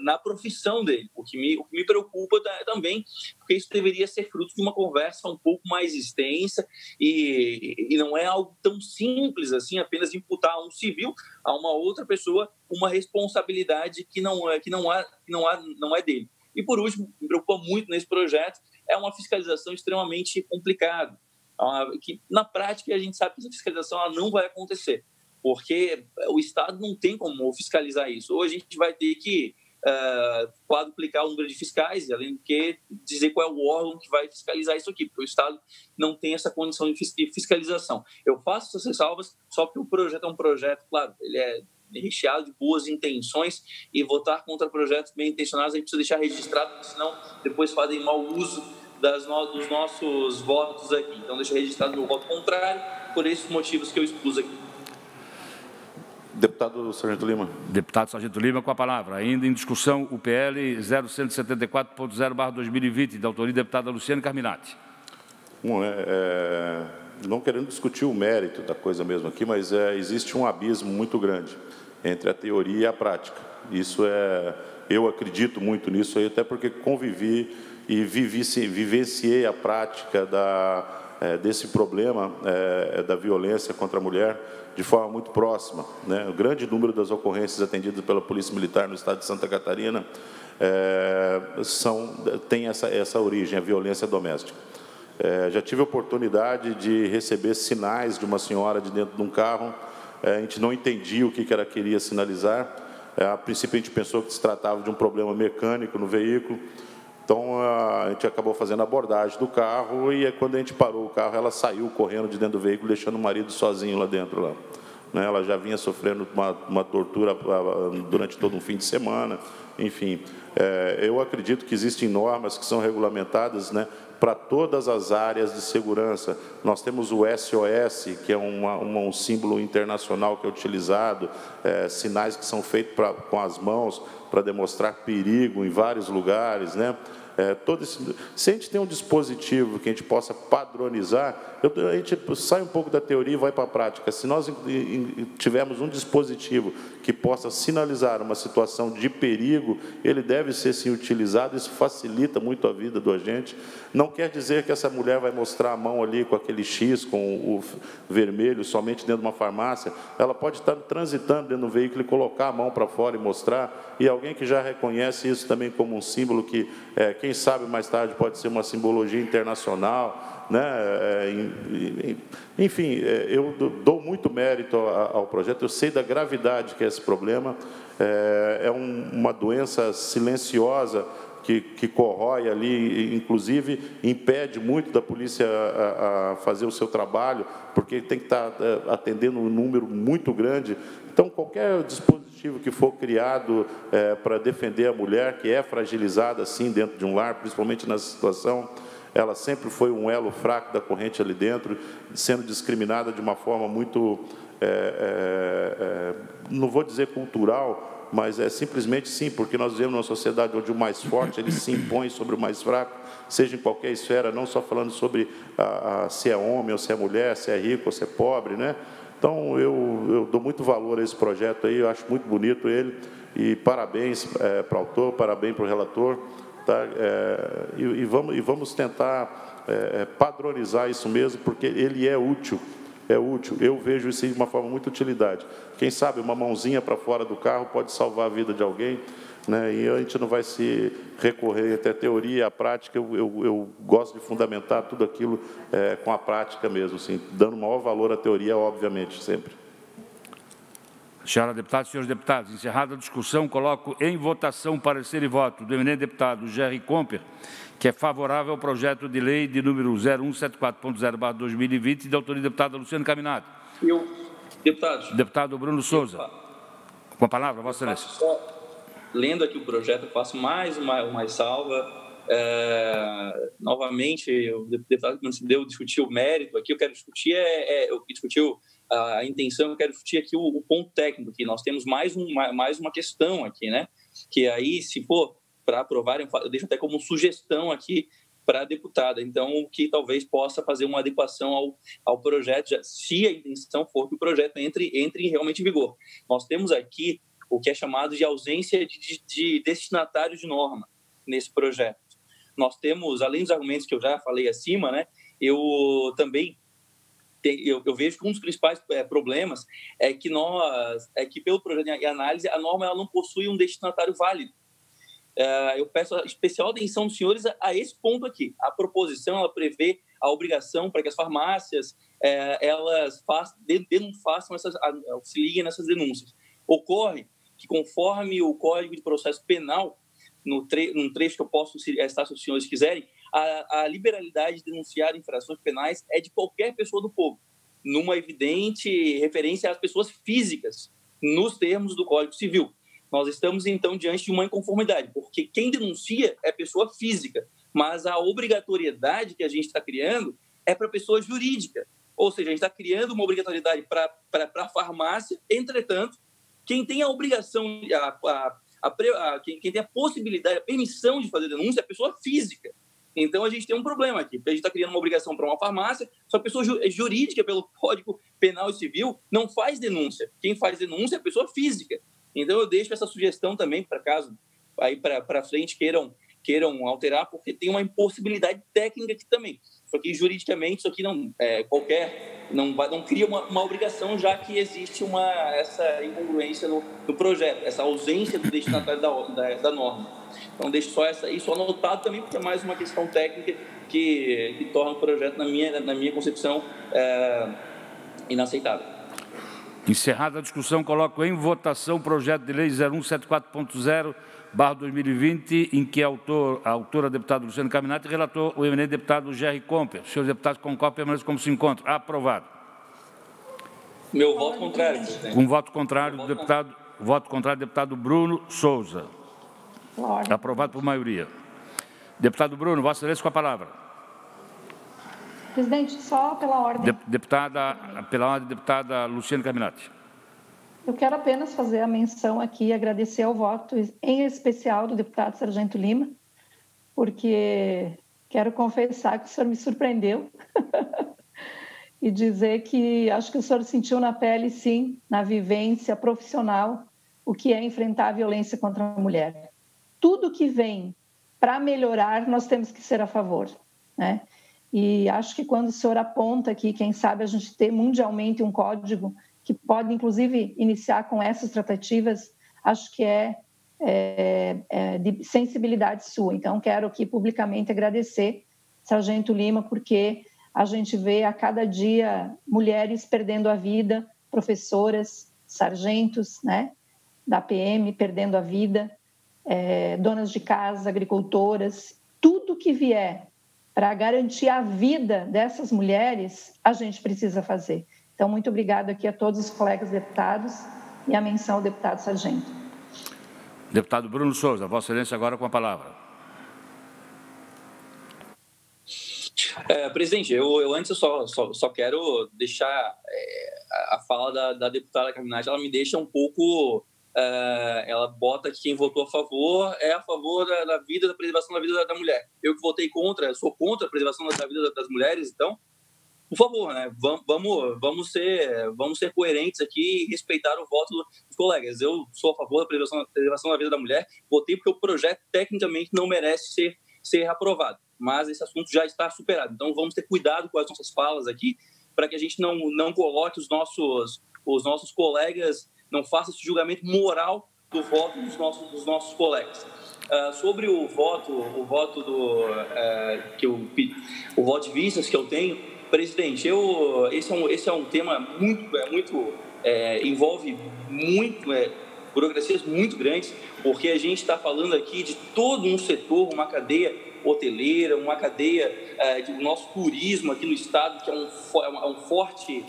na profissão dele, o que me preocupa também, porque isso deveria ser fruto de uma conversa um pouco mais extensa e não é algo tão simples assim, apenas imputar a um civil, a uma outra pessoa, uma responsabilidade que não é dele. E, por último, me preocupa muito nesse projeto, é uma fiscalização extremamente complicada, que, na prática, a gente sabe que essa fiscalização ela não vai acontecer, porque o Estado não tem como fiscalizar isso. Hoje a gente vai ter que quadruplicar o número de fiscais, além do que dizer qual é o órgão que vai fiscalizar isso aqui, porque o Estado não tem essa condição de fiscalização. Eu faço essas ressalvas só porque o projeto é um projeto, claro, ele é recheado de boas intenções e votar contra projetos bem intencionados a gente precisa deixar registrado, porque senão depois fazem mau uso dos nossos votos aqui. Então, deixa registrado meu voto contrário por esses motivos que eu expus aqui. Deputado Sargento Lima. Deputado Sargento Lima, com a palavra. Ainda em discussão, o PL 0174.0/2020, da autoria da deputada Luciane Carminati. Bom, não querendo discutir o mérito da coisa mesmo aqui, mas existe um abismo muito grande entre a teoria e a prática. Eu acredito muito nisso aí, até porque convivi e vivenciei a prática desse problema da violência contra a mulher de forma muito próxima, né? O grande número das ocorrências atendidas pela Polícia Militar no estado de Santa Catarina tem essa origem, a violência doméstica. Já tive a oportunidade de receber sinais de uma senhora de dentro de um carro, a gente não entendia o que ela queria sinalizar, a princípio a gente pensou que se tratava de um problema mecânico no veículo, então a gente acabou fazendo a abordagem do carro e quando a gente parou o carro, ela saiu correndo de dentro do veículo, deixando o marido sozinho lá dentro. Né? Ela já vinha sofrendo uma tortura durante todo um fim de semana, enfim. Eu acredito que existem normas que são regulamentadas, né, para todas as áreas de segurança. Nós temos o SOS, que é um símbolo internacional que é utilizado, sinais que são feitos com as mãos para demonstrar perigo em vários lugares, né? Se a gente tem um dispositivo que a gente possa padronizar, a gente sai um pouco da teoria e vai para a prática. Se nós tivermos um dispositivo que possa sinalizar uma situação de perigo, ele deve ser sim utilizado, isso facilita muito a vida do agente. Não quer dizer que essa mulher vai mostrar a mão ali com aquele X, com o vermelho, somente dentro de uma farmácia. Ela pode estar transitando dentro do veículo e colocar a mão para fora e mostrar, e alguém que já reconhece isso também como um símbolo que, quem sabe mais tarde pode ser uma simbologia internacional, né? Enfim, eu dou muito mérito ao projeto, eu sei da gravidade que é esse problema, é uma doença silenciosa que corrói ali, inclusive impede muito da polícia a fazer o seu trabalho, porque tem que estar atendendo um número muito grande. Então, qualquer dispositivo que for criado para defender a mulher, que é fragilizada assim dentro de um lar, principalmente nessa situação, ela sempre foi um elo fraco da corrente ali dentro, sendo discriminada de uma forma muito, não vou dizer cultural, mas simplesmente sim, porque nós vivemos numa sociedade onde o mais forte ele se impõe sobre o mais fraco, seja em qualquer esfera, não só falando sobre se é homem ou se é mulher, se é rico ou se é pobre, né? Então, eu dou muito valor a esse projeto aí, eu acho muito bonito ele, e parabéns para o autor, parabéns para o relator, tá? E vamos tentar padronizar isso mesmo, porque ele é útil. Eu vejo isso de uma forma muito utilidade. Quem sabe uma mãozinha para fora do carro pode salvar a vida de alguém, né? E a gente não vai se recorrer até a teoria e a prática. Eu gosto de fundamentar tudo aquilo com a prática mesmo, assim, dando maior valor à teoria, obviamente, sempre. Senhora deputada, senhores deputados, encerrada a discussão, coloco em votação o parecer e voto do eminente deputado Gerry Comper, que é favorável ao projeto de lei de número 0174.0/2020, da autoria da deputada Luciane Carminati. Deputado Bruno Souza. Com a palavra, Vossa Excelência. Lendo aqui o projeto, eu faço mais uma ressalva. Novamente, o deputado não se deu discutir o mérito aqui, eu quero discutir a intenção, eu quero discutir aqui o ponto técnico, que nós temos mais uma questão aqui, né? Que aí, se for para aprovar, eu deixo até como sugestão aqui para a deputada, então, que talvez possa fazer uma adequação ao projeto, se a intenção for que o projeto entre realmente em vigor. Nós temos aqui o que é chamado de ausência de destinatário de norma nesse projeto. Nós temos, além dos argumentos que eu já falei acima, né, eu vejo que um dos principais problemas é que pelo projeto de análise, a norma ela não possui um destinatário válido. Eu peço a especial atenção dos senhores a esse ponto aqui. A proposição ela prevê a obrigação para que as farmácias elas se liguem nessas denúncias. Ocorre que, conforme o Código de Processo Penal, num trecho que eu posso citar se os senhores quiserem, a liberalidade de denunciar infrações penais é de qualquer pessoa do povo, numa evidente referência às pessoas físicas, nos termos do Código Civil. Nós estamos, então, diante de uma inconformidade, porque quem denuncia é pessoa física, mas a obrigatoriedade que a gente está criando é para pessoa jurídica. Ou seja, a gente está criando uma obrigatoriedade para a farmácia, entretanto, quem tem a obrigação, quem tem a possibilidade, a permissão de fazer denúncia é a pessoa física. Então, a gente tem um problema aqui, porque a gente está criando uma obrigação para uma farmácia, só a pessoa jurídica, pelo Código Penal e Civil, não faz denúncia. Quem faz denúncia é a pessoa física. Então, eu deixo essa sugestão também, para caso aí para frente queiram alterar, porque tem uma impossibilidade técnica aqui também. Só que, juridicamente, isso aqui não cria uma obrigação, já que existe essa incongruência no projeto, essa ausência do destinatário da norma. Então, deixo só isso anotado também, porque é mais uma questão técnica que torna o projeto, na minha concepção, inaceitável. Encerrada a discussão, coloco em votação o projeto de lei 0174.0/2020, em que a autora deputada Luciane Carminati e relator o eminente deputado Gerry Comper. Senhores deputados, concordam, permaneçam como se encontram. Aprovado. Meu voto contrário, presidente. Com voto contrário do deputado Bruno Souza. Aprovado por maioria. Deputado Bruno, Vossa Excelência com a palavra. Presidente, só pela ordem. Pela ordem, deputada Luciane Carminati. Eu quero apenas fazer a menção aqui e agradecer ao voto, em especial do deputado Sargento Lima, porque quero confessar que o senhor me surpreendeu e dizer que acho que o senhor sentiu na pele, sim, na vivência profissional, o que é enfrentar a violência contra a mulher. Tudo que vem para melhorar, nós temos que ser a favor, né? E acho que quando o senhor aponta aqui, quem sabe a gente ter mundialmente um código que pode, inclusive, iniciar com essas tratativas, acho que é de sensibilidade sua. Então, quero aqui publicamente agradecer, Sargento Lima, porque a gente vê a cada dia mulheres perdendo a vida, professoras, sargentos, né, da PM perdendo a vida, donas de casa, agricultoras, tudo que vier para garantir a vida dessas mulheres, a gente precisa fazer. Então, muito obrigado aqui a todos os colegas deputados e a menção ao deputado Sargento. Deputado Bruno Souza, Vossa Excelência agora com a palavra. Presidente, eu antes só quero deixar a fala da deputada Carminati, ela me deixa um pouco... ela bota que quem votou a favor é a favor da vida, da preservação da vida da mulher. Eu que votei contra, sou contra a preservação da vida das mulheres, então, por favor, né, vamos ser coerentes aqui e respeitar o voto dos colegas. Eu sou a favor da preservação da vida da mulher, votei porque o projeto tecnicamente não merece ser aprovado, mas esse assunto já está superado. Então, vamos ter cuidado com as nossas falas aqui, para que a gente não coloque os nossos colegas, não faça esse julgamento moral do voto dos nossos colegas. Sobre o voto de vistas que eu tenho, presidente, esse é um tema envolve burocracias muito grandes, porque a gente está falando aqui de todo um setor, uma cadeia hoteleira, uma cadeia do nosso turismo aqui no estado, que é uma forte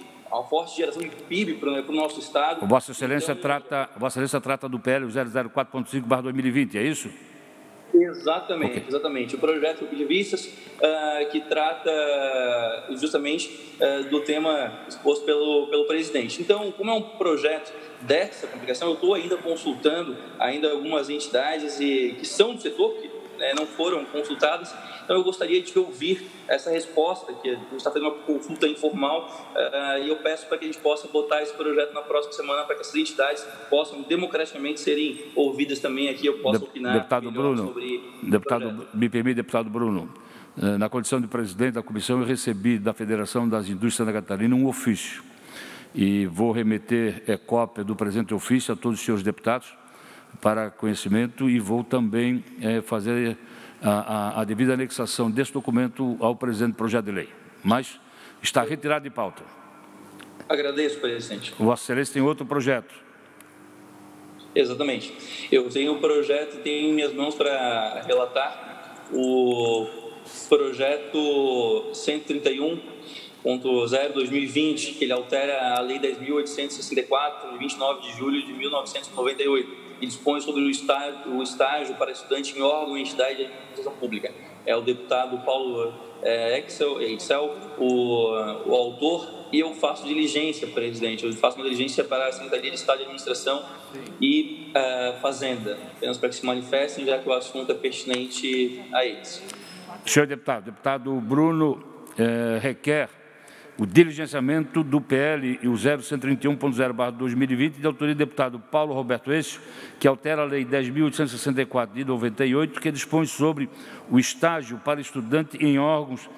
geração de PIB para o nosso estado. Vossa Excelência trata do PL 004.5/2020, é isso? Exatamente, exatamente. O projeto de vistas que trata justamente do tema exposto pelo presidente. Então, como é um projeto dessa complicação, eu estou ainda consultando ainda algumas entidades que são do setor, que não foram consultadas. Então, eu gostaria de ouvir essa resposta, que a gente está fazendo uma consulta informal, e eu peço para que a gente possa botar esse projeto na próxima semana, para que essas entidades possam democraticamente serem ouvidas também aqui. Eu posso opinar deputado Bruno, sobre me permite, deputado Bruno, na condição de presidente da comissão, eu recebi da Federação das Indústrias de Santa Catarina um ofício e vou remeter cópia do presente ofício a todos os senhores deputados para conhecimento e vou também fazer a devida anexação desse documento ao presente projeto de lei. Mas está retirado de pauta. Agradeço, presidente. Vossa Excelência tem outro projeto. Exatamente. Eu tenho um projeto e tenho em minhas mãos para relatar o projeto 131.0/2020, que ele altera a Lei 10.864, de 29 de julho de 1998, e dispõe sobre o estágio para estudante em órgão e entidade de administração pública. É o deputado Paulo Excel, o autor, e eu faço diligência, presidente. Eu faço uma diligência para a Secretaria de Estado de Administração e Fazenda, apenas para que se manifestem, já que o assunto é pertinente a eles. Senhor deputado Bruno requer o diligenciamento do PL e o 0131.0/2020 de autoria do deputado Paulo Roberto Eixo, que altera a Lei 10.864 de 98, que dispõe sobre o estágio para estudante em órgãos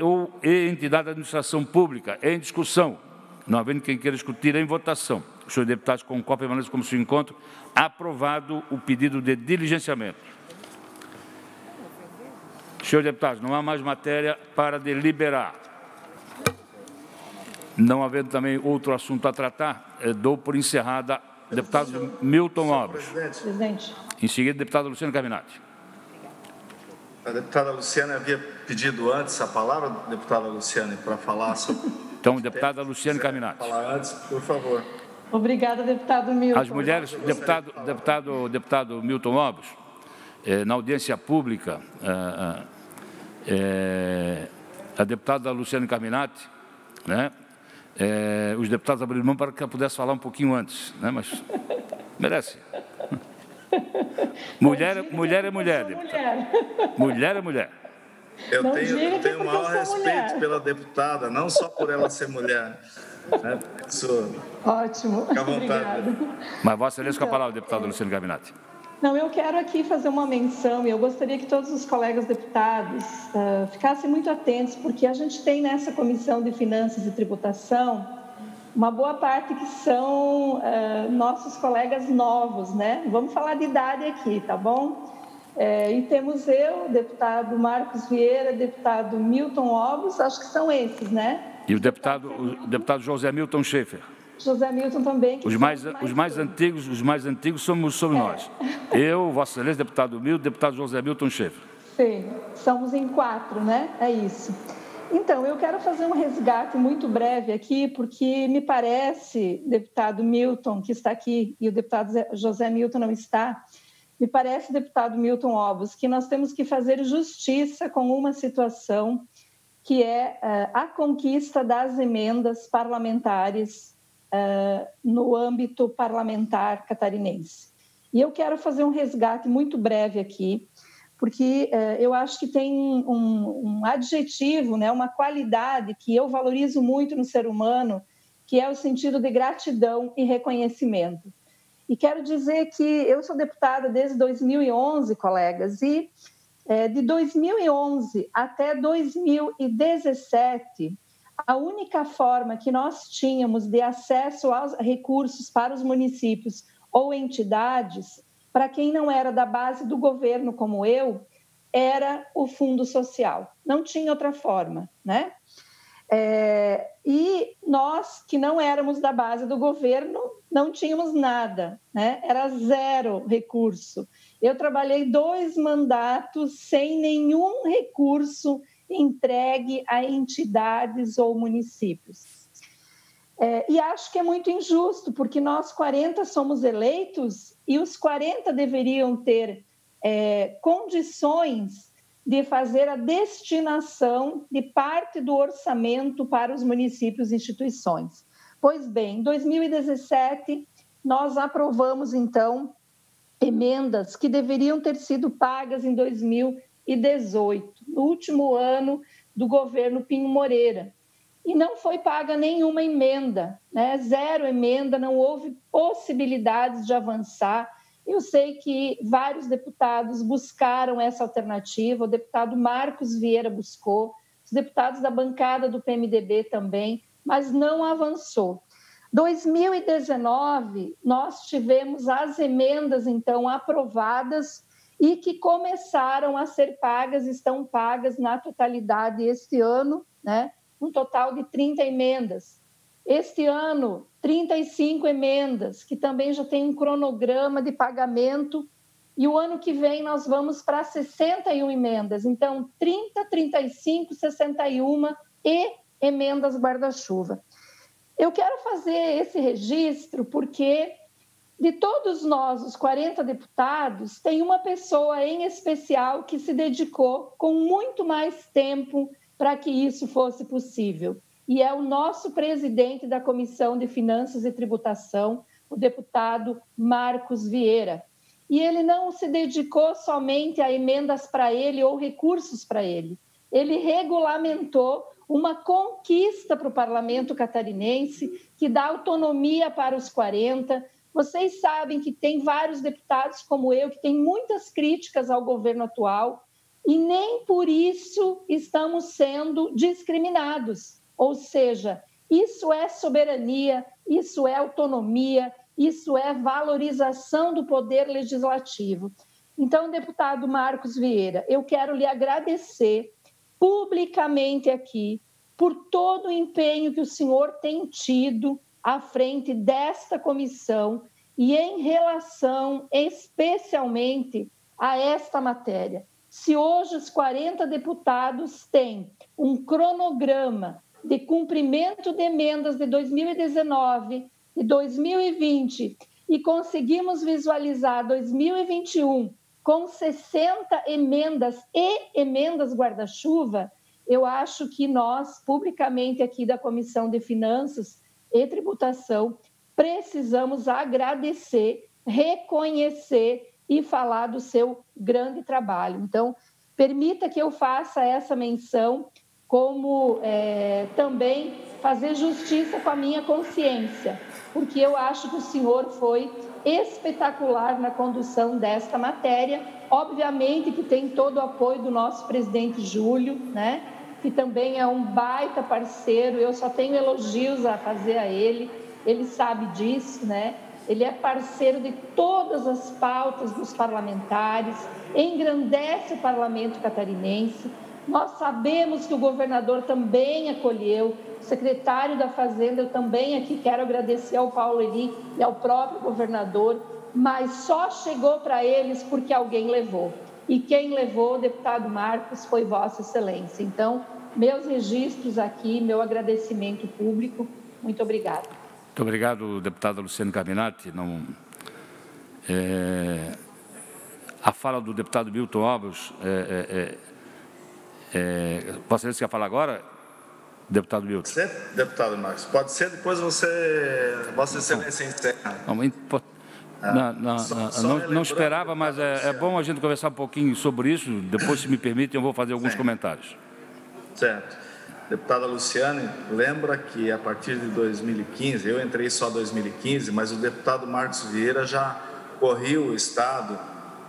ou entidade de administração pública. É em discussão. Não havendo quem queira discutir, é em votação. Os senhores deputados, com cópia permanece como se encontram, aprovado o pedido de diligenciamento. Senhores deputados, não há mais matéria para deliberar. Não havendo também outro assunto a tratar, dou por encerrada deputado Milton Obres. Presidente. Em seguida, deputada Luciane Carminati. A deputada Luciane havia pedido antes a palavra, deputada Luciane, para falar sobre... Então, deputada Luciane Carminati. Falar antes, por favor. Obrigada, deputado Milton. As mulheres, deputado Milton Obres, na audiência pública, a deputada Luciane Carminati, né? Os deputados abriram mão para que eu pudesse falar um pouquinho antes, né? Mas merece. Mulher é mulher, deputado. Mulher é mulher. Eu tenho o maior respeito pela deputada, não só por ela ser mulher. Né? Ótimo. Fica à vontade. Obrigada. Mas Vossa Excelência, com a palavra, deputado Luciane Carminati. Não, eu quero aqui fazer uma menção, e eu gostaria que todos os colegas deputados ficassem muito atentos, porque a gente tem nessa Comissão de Finanças e Tributação uma boa parte que são nossos colegas novos, né? Vamos falar de idade aqui, tá bom? E temos eu, deputado Marcos Vieira, deputado Milton Obres, acho que são esses, né? E o deputado José Milton Schaefer. José Milton também. Os mais antigos somos nós. Eu, Vossa Excelência, deputado Milton, deputado José Milton Schaefer. Sim, somos em 4, né? É isso. Então, eu quero fazer um resgate muito breve aqui, porque me parece, deputado Milton, que está aqui, e o deputado José Milton não está, me parece, deputado Milton Obres, que nós temos que fazer justiça com uma situação que é a conquista das emendas parlamentares no âmbito parlamentar catarinense. E eu quero fazer um resgate muito breve aqui, porque eu acho que tem um adjetivo, né, uma qualidade que eu valorizo muito no ser humano, que é o sentido de gratidão e reconhecimento. E quero dizer que eu sou deputada desde 2011, colegas, e de 2011 até 2017, a única forma que nós tínhamos de acesso aos recursos para os municípios ou entidades, para quem não era da base do governo como eu, era o Fundo Social. Não tinha outra forma, né? E nós, que não éramos da base do governo, não tínhamos nada, né? Era zero recurso. Eu trabalhei 2 mandatos sem nenhum recurso entregue a entidades ou municípios. E acho que é muito injusto, porque nós 40 somos eleitos e os 40 deveriam ter condições de fazer a destinação de parte do orçamento para os municípios e instituições. Pois bem, em 2017, nós aprovamos, então, emendas que deveriam ter sido pagas em 2018, no último ano do governo Pinho Moreira. E não foi paga nenhuma emenda, né? 0 emenda, não houve possibilidades de avançar. Eu sei que vários deputados buscaram essa alternativa, o deputado Marcos Vieira buscou, os deputados da bancada do PMDB também, mas não avançou. 2019, nós tivemos as emendas, então, aprovadas e que começaram a ser pagas, estão pagas na totalidade este ano, né? Um total de 30 emendas. Este ano, 35 emendas, que também já tem um cronograma de pagamento, e o ano que vem nós vamos para 61 emendas. Então, 30, 35, 61 e emendas guarda-chuva. Eu quero fazer esse registro porque, de todos nós, os 40 deputados, tem uma pessoa em especial que se dedicou com muito mais tempo para que isso fosse possível. E é o nosso presidente da Comissão de Finanças e Tributação, o deputado Marcos Vieira. E ele não se dedicou somente a emendas para ele ou recursos para ele. Ele regulamentou uma conquista para o parlamento catarinense que dá autonomia para os 40. Vocês sabem que tem vários deputados como eu que têm muitas críticas ao governo atual e nem por isso estamos sendo discriminados. Ou seja, isso é soberania, isso é autonomia, isso é valorização do poder legislativo. Então, deputado Marcos Vieira, eu quero lhe agradecer publicamente aqui por todo o empenho que o senhor tem tido à frente desta comissão e em relação especialmente a esta matéria. Se hoje os 40 deputados têm um cronograma de cumprimento de emendas de 2019 e 2020 e conseguimos visualizar 2021 com 60 emendas e emendas guarda-chuva, eu acho que nós, publicamente aqui da Comissão de Finanças e Tributação, precisamos agradecer, reconhecer e falar do seu grande trabalho. Então, permita que eu faça essa menção, como também fazer justiça com a minha consciência, porque eu acho que o senhor foi espetacular na condução desta matéria. Obviamente que tem todo o apoio do nosso presidente Júlio, né? Que também é um baita parceiro, eu só tenho elogios a fazer a ele sabe disso, né? Ele é parceiro de todas as pautas dos parlamentares, engrandece o parlamento catarinense. Nós sabemos que o governador também acolheu, o secretário da Fazenda, eu também aqui quero agradecer ao Paulo Eli e ao próprio governador, mas só chegou para eles porque alguém levou. E quem levou, o deputado Marcos, foi Vossa Excelência. Então, meus registros aqui, meu agradecimento público. Muito obrigada. Muito obrigado, deputada Luciane Carminati. A fala do deputado Milton Alves Vossa Excelência quer falar agora, deputado Milton? Pode ser, deputado Marcos? Pode ser, depois Vossa Excelência encerra. Não esperava, mas é bom a gente conversar um pouquinho sobre isso. Depois, se me permitem, eu vou fazer alguns comentários. Certo. Deputada Luciane, lembra que a partir de 2015, eu entrei só em 2015, mas o deputado Marcos Vieira já correu o Estado,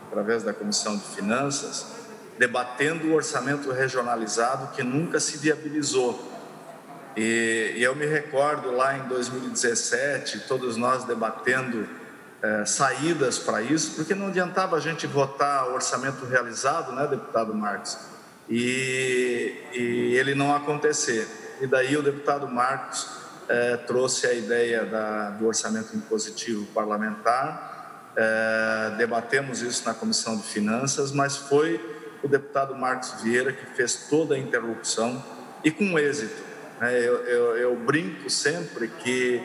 através da Comissão de Finanças, debatendo o orçamento regionalizado que nunca se viabilizou. E eu me recordo lá em 2017, todos nós debatendo saídas para isso, porque não adiantava a gente votar o orçamento realizado, né, deputado Marcos, e ele não acontecer. E daí o deputado Marcos trouxe a ideia do orçamento impositivo parlamentar, debatemos isso na Comissão de Finanças, mas foi o deputado Marcos Vieira que fez toda a interlocução e com êxito. Eu brinco sempre que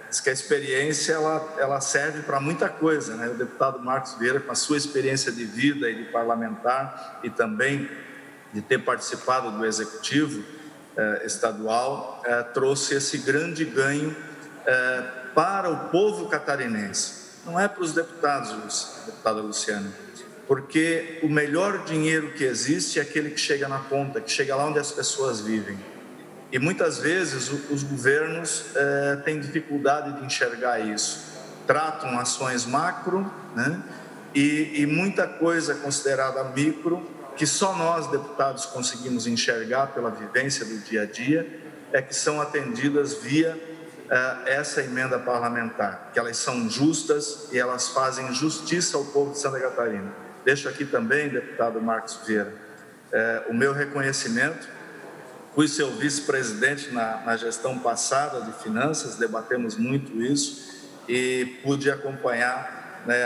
diz que a experiência ela serve para muita coisa, né? O deputado Marcos Vieira, com a sua experiência de vida e de parlamentar e também de ter participado do executivo estadual, trouxe esse grande ganho para o povo catarinense. Não é para os deputados, deputada Luciana, porque o melhor dinheiro que existe é aquele que chega na ponta, que chega lá onde as pessoas vivem. E muitas vezes os governos têm dificuldade de enxergar isso. Tratam ações macro, né? E muita coisa considerada micro, que só nós, deputados, conseguimos enxergar pela vivência do dia a dia, que são atendidas via essa emenda parlamentar, que elas são justas e elas fazem justiça ao povo de Santa Catarina. Deixo aqui também, deputado Marcos Vieira, o meu reconhecimento. Fui seu vice-presidente na gestão passada de finanças, debatemos muito isso e pude acompanhar, né,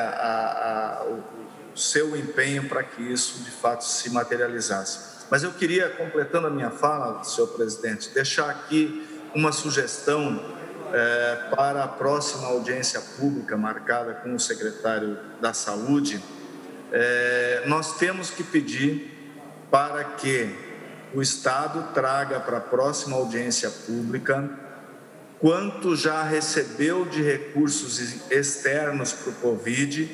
o seu empenho para que isso de fato se materializasse. Mas eu queria, completando a minha fala, senhor presidente, deixar aqui uma sugestão para a próxima audiência pública marcada com o secretário da Saúde. Nós temos que pedir para que o Estado traga para a próxima audiência pública quanto já recebeu de recursos externos para o Covid,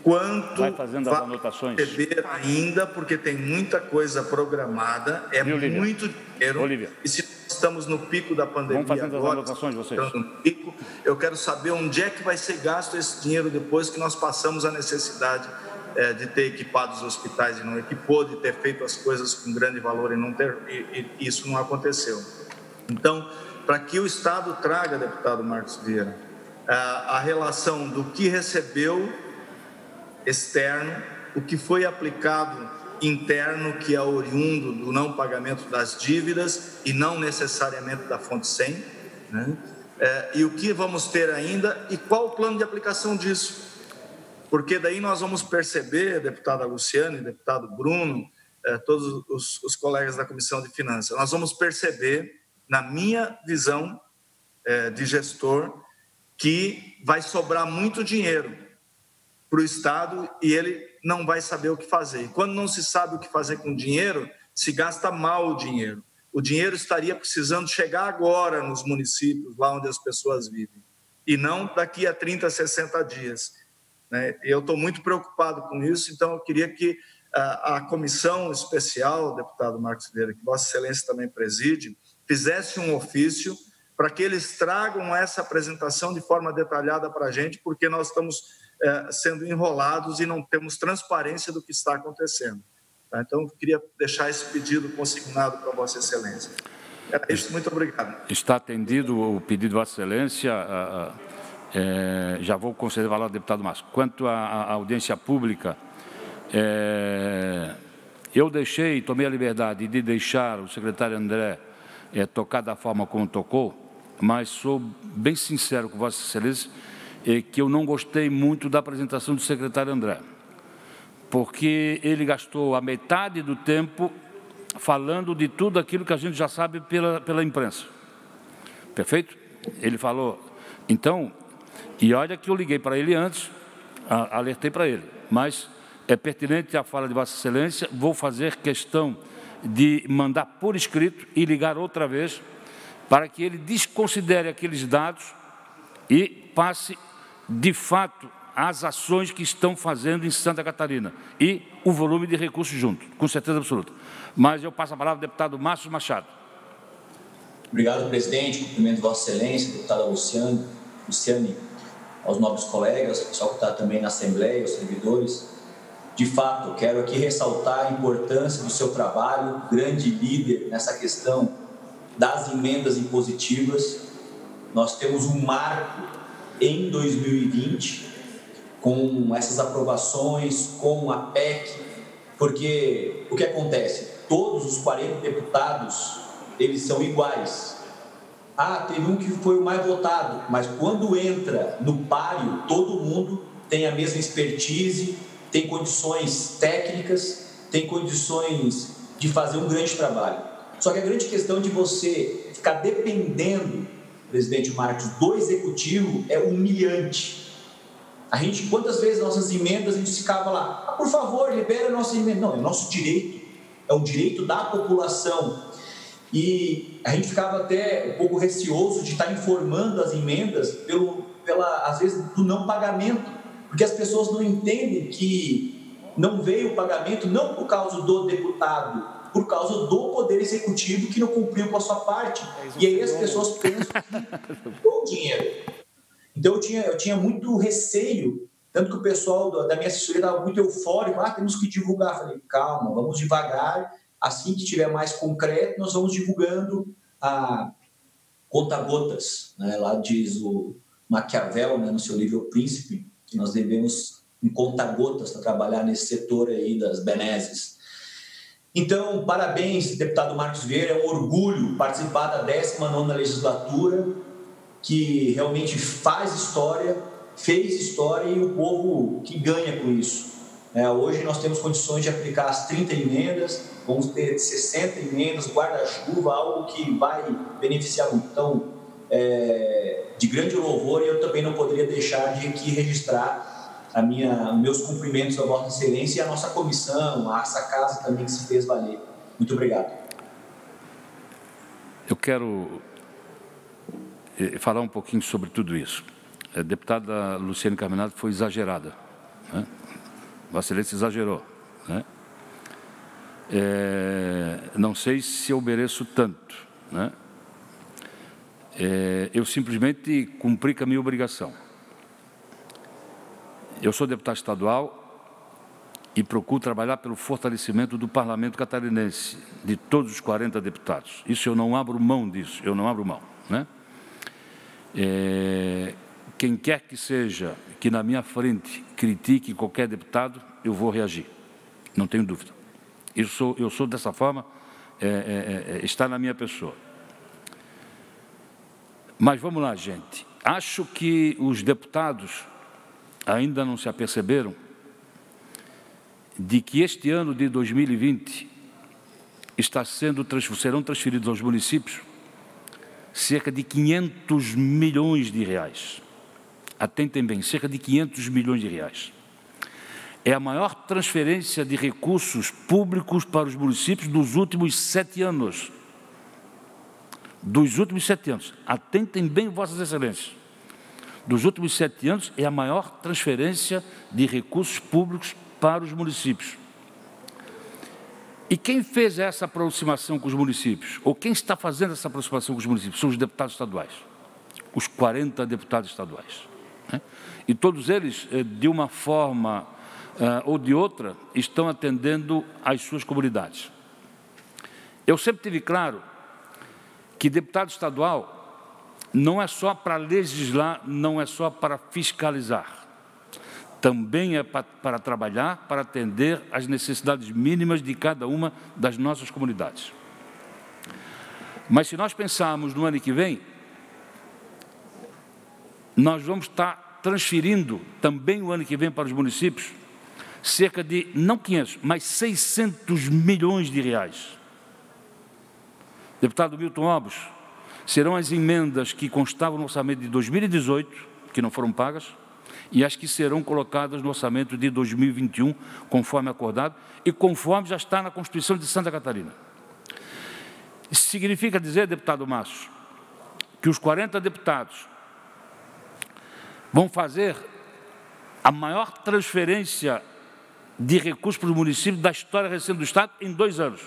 quanto vai receber ainda, porque tem muita coisa programada, muito dinheiro, e se estamos no pico da pandemia agora, no pico, eu quero saber onde é que vai ser gasto esse dinheiro depois que nós passamos a necessidade de ter equipado os hospitais e não equipou, de ter feito as coisas com grande valor e não ter, e isso não aconteceu. Então, para que o Estado traga, deputado Marcos Vieira, a relação do que recebeu externo, o que foi aplicado interno, que é oriundo do não pagamento das dívidas e não necessariamente da fonte 100, né? E o que vamos ter ainda e qual o plano de aplicação disso. Porque daí nós vamos perceber, deputada Luciana e deputado Bruno, todos os colegas da Comissão de Finanças, nós vamos perceber, na minha visão de gestor, que vai sobrar muito dinheiro para o Estado e ele não vai saber o que fazer. E quando não se sabe o que fazer com o dinheiro, se gasta mal o dinheiro. O dinheiro estaria precisando chegar agora nos municípios, lá onde as pessoas vivem, e não daqui a 30, 60 dias. Eu estou muito preocupado com isso, então eu queria que a comissão especial, deputado Marcos Vieira, que Vossa Excelência também preside, fizesse um ofício para que eles tragam essa apresentação de forma detalhada para a gente, porque nós estamos sendo enrolados e não temos transparência do que está acontecendo. Então, eu queria deixar esse pedido consignado para Vossa Excelência. Era isso, muito obrigado. Está atendido o pedido de Vossa Excelência. Já vou conceder a palavra ao deputado Márcio. Quanto à audiência pública, eu tomei a liberdade de deixar o secretário André tocar da forma como tocou, mas sou bem sincero com Vossa Excelência, que eu não gostei muito da apresentação do secretário André, porque ele gastou a metade do tempo falando de tudo aquilo que a gente já sabe pela imprensa. Perfeito? Ele falou, então... E olha que eu liguei para ele antes, alertei para ele, mas é pertinente a fala de Vossa Excelência, vou fazer questão de mandar por escrito e ligar outra vez para que ele desconsidere aqueles dados e passe, de fato, as ações que estão fazendo em Santa Catarina e o volume de recursos junto, com certeza absoluta. Mas eu passo a palavra ao deputado Márcio Machado. Obrigado, presidente. Cumprimento Vossa Excelência, deputada Luciane, aos nobres colegas, o pessoal que está também na Assembleia, os servidores. De fato, quero aqui ressaltar a importância do seu trabalho, grande líder nessa questão das emendas impositivas. Nós temos um marco em 2020 com essas aprovações, com a PEC, porque o que acontece? Todos os 40 deputados, eles são iguais. Teve um que foi o mais votado, mas quando entra no páreo, todo mundo tem a mesma expertise, tem condições técnicas, tem condições de fazer um grande trabalho. Só que a grande questão de você ficar dependendo presidente Marcos, do Executivo é humilhante. A gente, quantas vezes nossas emendas, a gente ficava lá, por favor, libera a nossa emenda. Não, é nosso direito, é um direito da população. E a gente ficava até um pouco receoso de estar informando as emendas às vezes, do não pagamento, porque as pessoas não entendem que não veio o pagamento não por causa do deputado, por causa do Poder Executivo que não cumpriu com a sua parte. E aí as pessoas pensam que o dinheiro. Então eu tinha muito receio, tanto que o pessoal da minha assessoria estava muito eufórico, temos que divulgar. Eu falei, calma, vamos devagar, assim que tiver mais concreto, nós vamos divulgando a conta-gotas, né? Lá diz o Maquiavel, né, no seu livro O Príncipe, que nós devemos em conta-gotas para trabalhar nesse setor aí das benesses. Então, parabéns, deputado Marcos Vieira, é um orgulho participar da 19ª legislatura, que realmente faz história, fez história e o povo que ganha com isso. Hoje nós temos condições de aplicar as 30 emendas, vamos ter 60 emendas, guarda-chuva, algo que vai beneficiar muito. Então, de grande louvor, e eu também não poderia deixar de aqui registrar meus cumprimentos à Vossa Excelência e à nossa comissão, a essa casa também que se fez valer. Muito obrigado. Eu quero falar um pouquinho sobre tudo isso. A deputada Luciane Carminati foi exagerada, né? Vossa Excelência exagerou, né? Não sei se eu mereço tanto, né? Eu simplesmente cumpri com a minha obrigação. Eu sou deputado estadual e procuro trabalhar pelo fortalecimento do Parlamento catarinense, de todos os 40 deputados. Isso eu não abro mão disso, eu não abro mão, né? Quem quer que seja que na minha frente critique qualquer deputado, eu vou reagir, não tenho dúvida. Eu sou dessa forma, está na minha pessoa. Mas vamos lá, gente. Acho que os deputados ainda não se aperceberam de que este ano de 2020 serão transferidos aos municípios cerca de 500 milhões de reais. Atentem bem, cerca de 500 milhões de reais. É a maior transferência de recursos públicos para os municípios dos últimos 7 anos. Dos últimos 7 anos. Atentem bem, Vossas Excelências. Dos últimos 7 anos, é a maior transferência de recursos públicos para os municípios. E quem fez essa aproximação com os municípios, ou quem está fazendo essa aproximação com os municípios, são os deputados estaduais, os 40 deputados estaduais, né? E todos eles, de uma forma ou de outra, estão atendendo às suas comunidades. Eu sempre tive claro que deputado estadual não é só para legislar, não é só para fiscalizar. Também é para trabalhar, para atender às necessidades mínimas de cada uma das nossas comunidades. Mas se nós pensarmos no ano que vem, nós vamos estar transferindo também o ano que vem para os municípios cerca de, não 500, mas 600 milhões de reais. Deputado Milton Obos, serão as emendas que constavam no orçamento de 2018, que não foram pagas, e as que serão colocadas no orçamento de 2021, conforme acordado, e conforme já está na Constituição de Santa Catarina. Isso significa dizer, deputado Márcio, que os 40 deputados vão fazer a maior transferência de recursos para os municípios da história recente do Estado em 2 anos.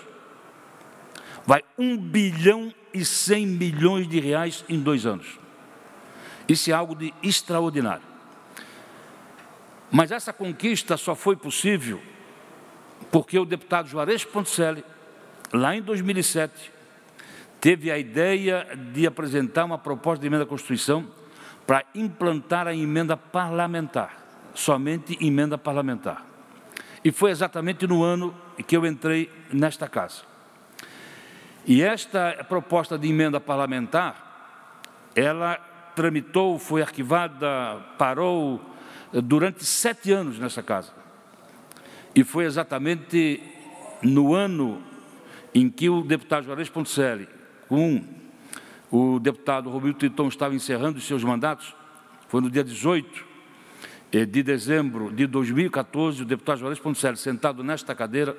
Vai 1 bilhão e 100 milhões de reais em 2 anos. Isso é algo de extraordinário. Mas essa conquista só foi possível porque o deputado Juarez Ponticelli, lá em 2007, teve a ideia de apresentar uma proposta de emenda à Constituição para implantar a emenda parlamentar, somente emenda parlamentar. E foi exatamente no ano que eu entrei nesta casa. E esta proposta de emenda parlamentar, ela tramitou, foi arquivada, parou durante 7 anos nessa casa. E foi exatamente no ano em que o deputado Juarez Ponticelli, com o deputado Romildo Tritton estava encerrando os seus mandatos, foi no dia 18 de dezembro de 2014, o deputado Juarez Ponticelli, sentado nesta cadeira,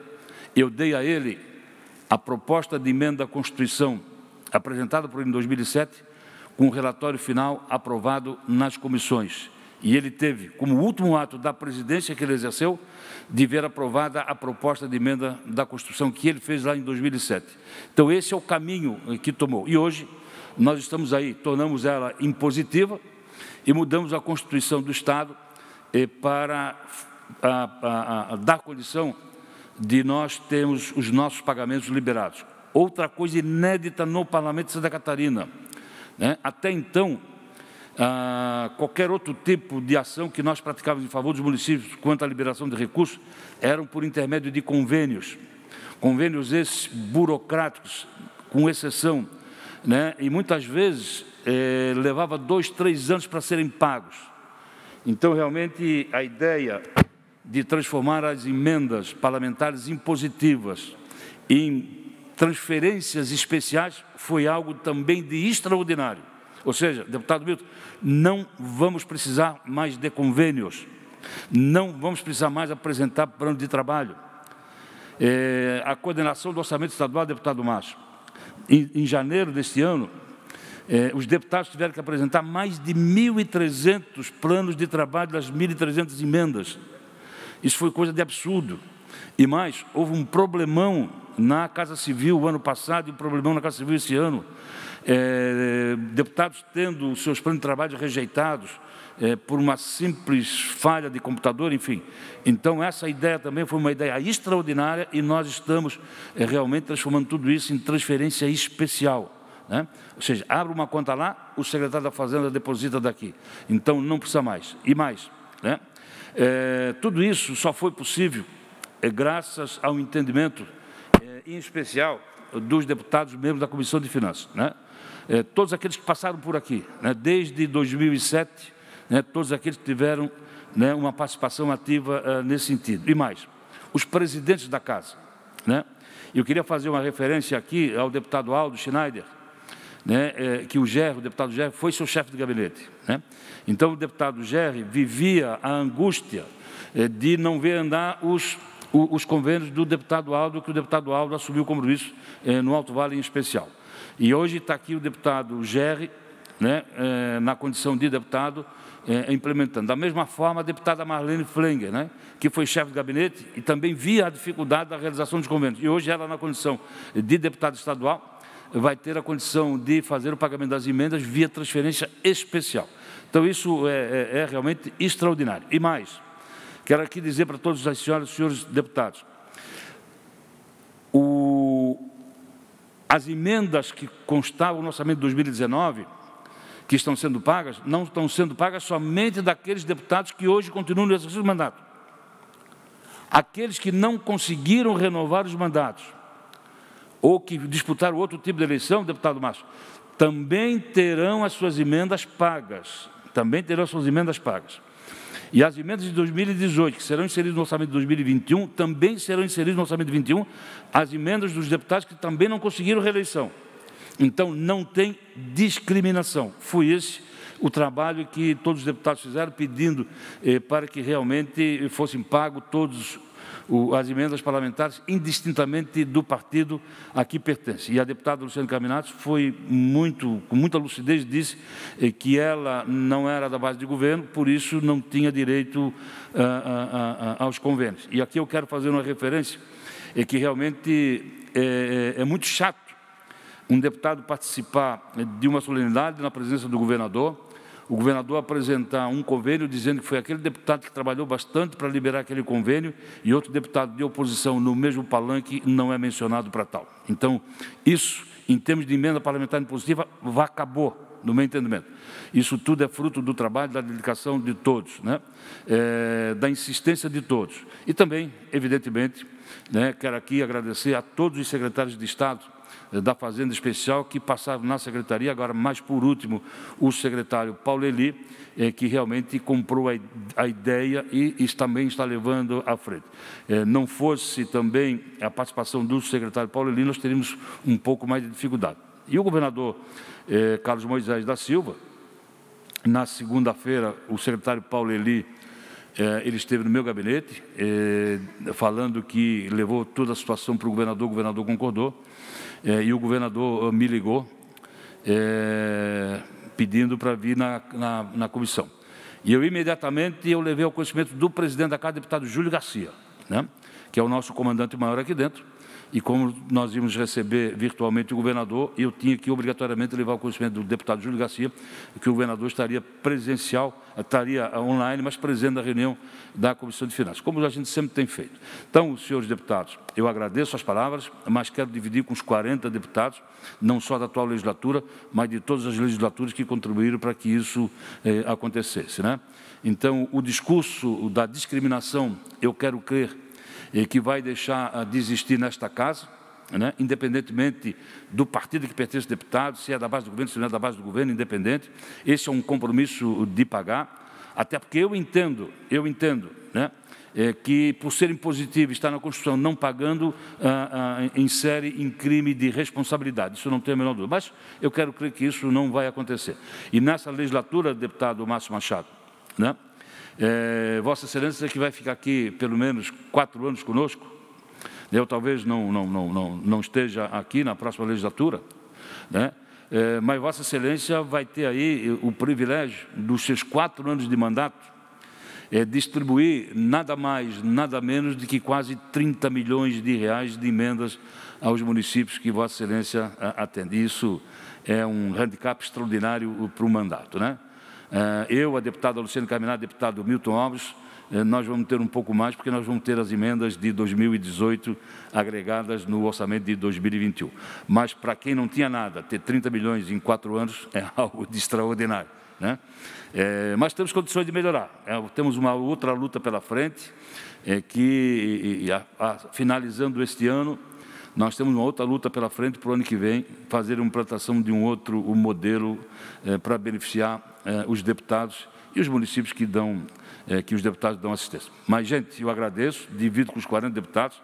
eu dei a ele a proposta de emenda à Constituição apresentada por ele em 2007, com o relatório final aprovado nas comissões. E ele teve, como último ato da presidência que ele exerceu, de ver aprovada a proposta de emenda da Constituição que ele fez lá em 2007. Então, esse é o caminho que tomou. E hoje, nós estamos aí, tornamos ela impositiva e mudamos a Constituição do Estado para dar condição de nós termos os nossos pagamentos liberados. Outra coisa inédita no Parlamento de Santa Catarina, né? Até então, qualquer outro tipo de ação que nós praticávamos em favor dos municípios quanto à liberação de recursos eram por intermédio de convênios. Convênios esses burocráticos, com exceção, né? E muitas vezes levava 2, 3 anos para serem pagos. Então, realmente, a ideia de transformar as emendas parlamentares impositivas em transferências especiais foi algo também de extraordinário. Ou seja, deputado Milton, não vamos precisar mais de convênios, não vamos precisar mais apresentar plano de trabalho. A coordenação do orçamento estadual, deputado Márcio, em janeiro deste ano, os deputados tiveram que apresentar mais de 1.300 planos de trabalho das 1.300 emendas. Isso foi coisa de absurdo. E mais, houve um problemão na Casa Civil o ano passado e um problemão na Casa Civil esse ano. Deputados tendo seus planos de trabalho rejeitados por uma simples falha de computador, enfim. Então, essa ideia também foi uma ideia extraordinária e nós estamos realmente transformando tudo isso em transferência especial, né? Ou seja, abre uma conta lá, o secretário da Fazenda deposita daqui. Então, não precisa mais. E mais, né? Tudo isso só foi possível graças ao entendimento, em especial, dos deputados membros da Comissão de Finanças, né? Todos aqueles que passaram por aqui, né? Desde 2007, né? Todos aqueles que tiveram, né, uma participação ativa nesse sentido. E mais, os presidentes da Casa, né? Eu queria fazer uma referência aqui ao deputado Aldo Schneider, né, que o deputado Gerri foi seu chefe de gabinete, né? Então, o deputado Gerri vivia a angústia de não ver andar os convênios do deputado Aldo, que o deputado Aldo assumiu como compromisso no Alto Vale em especial. E hoje está aqui o deputado Gerri, né, na condição de deputado, implementando. Da mesma forma, a deputada Marlene Flenger, né, que foi chefe de gabinete e também via a dificuldade da realização dos convênios. E hoje ela, na condição de deputado estadual, vai ter a condição de fazer o pagamento das emendas via transferência especial. Então, isso é realmente extraordinário. E mais, quero aqui dizer para todas as senhoras e senhores deputados, as emendas que constavam no orçamento de 2019, que estão sendo pagas, não estão sendo pagas somente daqueles deputados que hoje continuam no exercício do mandato. Aqueles que não conseguiram renovar os mandatos, ou que disputaram outro tipo de eleição, deputado Márcio, também terão as suas emendas pagas. Também terão as suas emendas pagas. E as emendas de 2018, que serão inseridas no orçamento de 2021, também serão inseridas no orçamento de 2021, as emendas dos deputados que também não conseguiram reeleição. Então, não tem discriminação. Foi esse o trabalho que todos os deputados fizeram, pedindo para que realmente fossem pagos todos as emendas parlamentares, indistintamente do partido a que pertence. E a deputada Luciane Carminati foi com muita lucidez, disse que ela não era da base de governo, por isso não tinha direito aos convênios. E aqui eu quero fazer uma referência, que realmente é muito chato um deputado participar de uma solenidade na presença do governador, o governador apresentar um convênio dizendo que foi aquele deputado que trabalhou bastante para liberar aquele convênio e outro deputado de oposição no mesmo palanque não é mencionado para tal. Então, isso, em termos de emenda parlamentar impositiva, acabou, no meu entendimento. Isso tudo é fruto do trabalho, da dedicação de todos, né? Da insistência de todos. E também, evidentemente, né, quero aqui agradecer a todos os secretários de Estado da Fazenda Especial, que passaram na Secretaria, agora mais por último o secretário Paulo Eli, que realmente comprou a ideia e também está levando à frente. Não fosse também a participação do secretário Paulo Eli, nós teríamos um pouco mais de dificuldade. E o governador Carlos Moisés da Silva, na segunda-feira, o secretário Paulo Eli, ele esteve no meu gabinete, falando que levou toda a situação para o governador concordou, e o governador me ligou, pedindo para vir na comissão. E eu, imediatamente, levei ao conhecimento do presidente da Casa, deputado Júlio Garcia, né, que é o nosso comandante maior aqui dentro, e como nós íamos receber virtualmente o governador, eu tinha que obrigatoriamente levar ao conhecimento do deputado Júlio Garcia que o governador estaria presencial, estaria online, mas presente na reunião da Comissão de Finanças, como a gente sempre tem feito. Então, senhores deputados, eu agradeço as palavras, mas quero dividir com os 40 deputados, não só da atual legislatura, mas de todas as legislaturas que contribuíram para que isso acontecesse, né? Então, o discurso da discriminação, eu quero crer que vai deixar de existir nesta casa, né, independentemente do partido que pertence ao deputado, se é da base do governo, se não é da base do governo, independente. Esse é um compromisso de pagar, até porque eu entendo, né, que por ser impositivo, estar na Constituição não pagando, insere em crime de responsabilidade. Isso não tem a menor dúvida, mas eu quero crer que isso não vai acontecer. E nessa legislatura, deputado Márcio Machado, né, Vossa Excelência que vai ficar aqui pelo menos 4 anos conosco, eu talvez não esteja aqui na próxima legislatura, né? Mas Vossa Excelência vai ter aí o privilégio dos seus 4 anos de mandato distribuir nada mais, nada menos do que quase 30 milhões de reais de emendas aos municípios que Vossa Excelência atende. Isso é um handicap extraordinário para o mandato, né? Eu, a deputada Luciane Carminati, deputado Milton Alves, nós vamos ter um pouco mais, porque nós vamos ter as emendas de 2018 agregadas no orçamento de 2021. Mas, para quem não tinha nada, ter 30 milhões em 4 anos é algo de extraordinário, né? Mas temos condições de melhorar. Temos uma outra luta pela frente, finalizando este ano, nós temos uma outra luta pela frente para o ano que vem, fazer uma implantação de um outro modelo para beneficiar os deputados e os municípios que os deputados dão assistência. Mas, gente, eu agradeço, divido com os 40 deputados,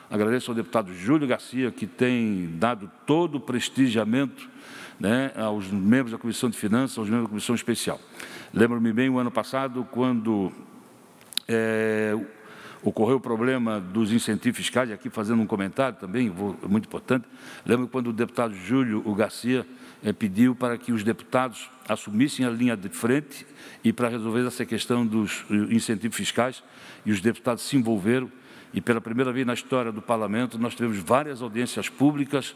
agradeço ao deputado Júlio Garcia, que tem dado todo o prestigiamento, né, aos membros da Comissão de Finanças, aos membros da Comissão Especial. Lembro-me bem, o ano passado, quando ocorreu o problema dos incentivos fiscais, aqui fazendo um comentário também, muito importante, lembro quando o deputado Júlio Garcia pediu para que os deputados assumissem a linha de frente e para resolver essa questão dos incentivos fiscais, e os deputados se envolveram, e pela primeira vez na história do Parlamento nós tivemos várias audiências públicas,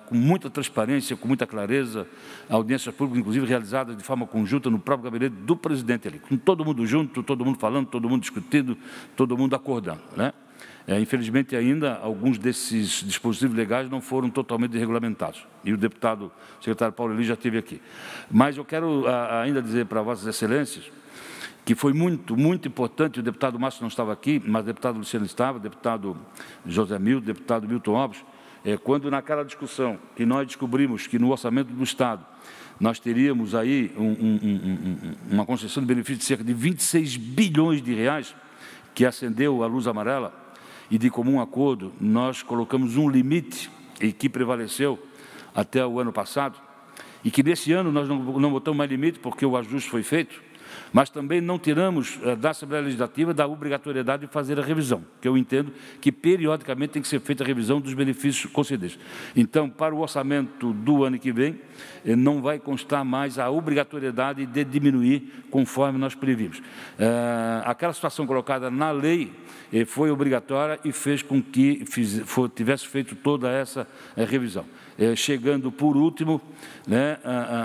com muita transparência, com muita clareza, audiências públicas, inclusive, realizadas de forma conjunta no próprio gabinete do presidente ali, com todo mundo junto, todo mundo falando, todo mundo discutindo, todo mundo acordando, né? Infelizmente, ainda, alguns desses dispositivos legais não foram totalmente regulamentados, e o deputado secretário Paulo Eli já esteve aqui. Mas eu quero ainda dizer para Vossas Excelências que foi muito, muito importante, o deputado Márcio não estava aqui, mas o deputado Luciano estava, o deputado José Milton, o deputado Milton Alves, quando naquela discussão que nós descobrimos que no orçamento do Estado nós teríamos aí uma concessão de benefício de cerca de 26 bilhões de reais, que acendeu a luz amarela, e de comum acordo nós colocamos um limite, e que prevaleceu até o ano passado, e que nesse ano nós não botamos mais limite, porque o ajuste foi feito, mas também não tiramos da Assembleia Legislativa da obrigatoriedade de fazer a revisão, que eu entendo que periodicamente tem que ser feita a revisão dos benefícios concedidos. Então, para o orçamento do ano que vem, não vai constar mais a obrigatoriedade de diminuir conforme nós previmos. Aquela situação colocada na lei foi obrigatória e fez com que tivesse feito toda essa revisão. Chegando por último, né,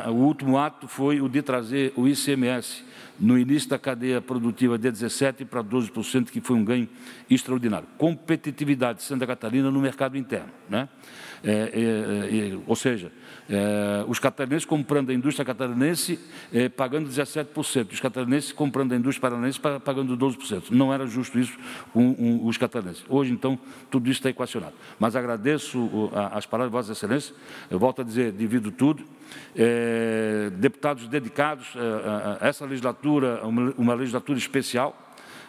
o último ato foi o de trazer o ICMS no início da cadeia produtiva de 17% para 12%, que foi um ganho extraordinário. Competitividade de Santa Catarina no mercado interno, né? Ou seja, os catarinenses comprando a indústria catarinense pagando 17%, os catarinenses comprando a indústria paranaense pagando 12%. Não era justo isso com os catarinenses. Hoje, então, tudo isso está equacionado. Mas agradeço as palavras de Vossa Excelência, eu volto a dizer, divido tudo. Deputados dedicados a essa legislatura, uma legislatura especial,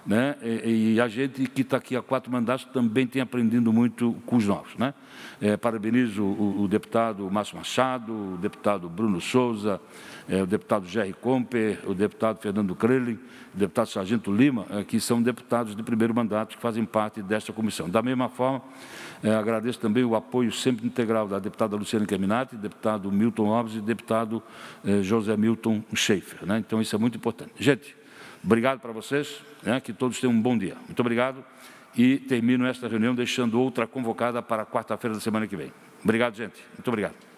né? E a gente que está aqui há 4 mandatos também tem aprendido muito com os novos, né? Parabenizo o deputado Márcio Machado, o deputado Bruno Souza, o deputado Jerry Comper, o deputado Fernando Krelin, o deputado Sargento Lima, que são deputados de primeiro mandato que fazem parte desta comissão. Da mesma forma, agradeço também o apoio sempre integral da deputada Luciane Carminati, deputado Milton Alves e deputado José Milton Schaefer, né? Então, isso é muito importante. Gente, obrigado para vocês, né? Que todos tenham um bom dia. Muito obrigado e termino esta reunião deixando outra convocada para quarta-feira da semana que vem. Obrigado, gente. Muito obrigado.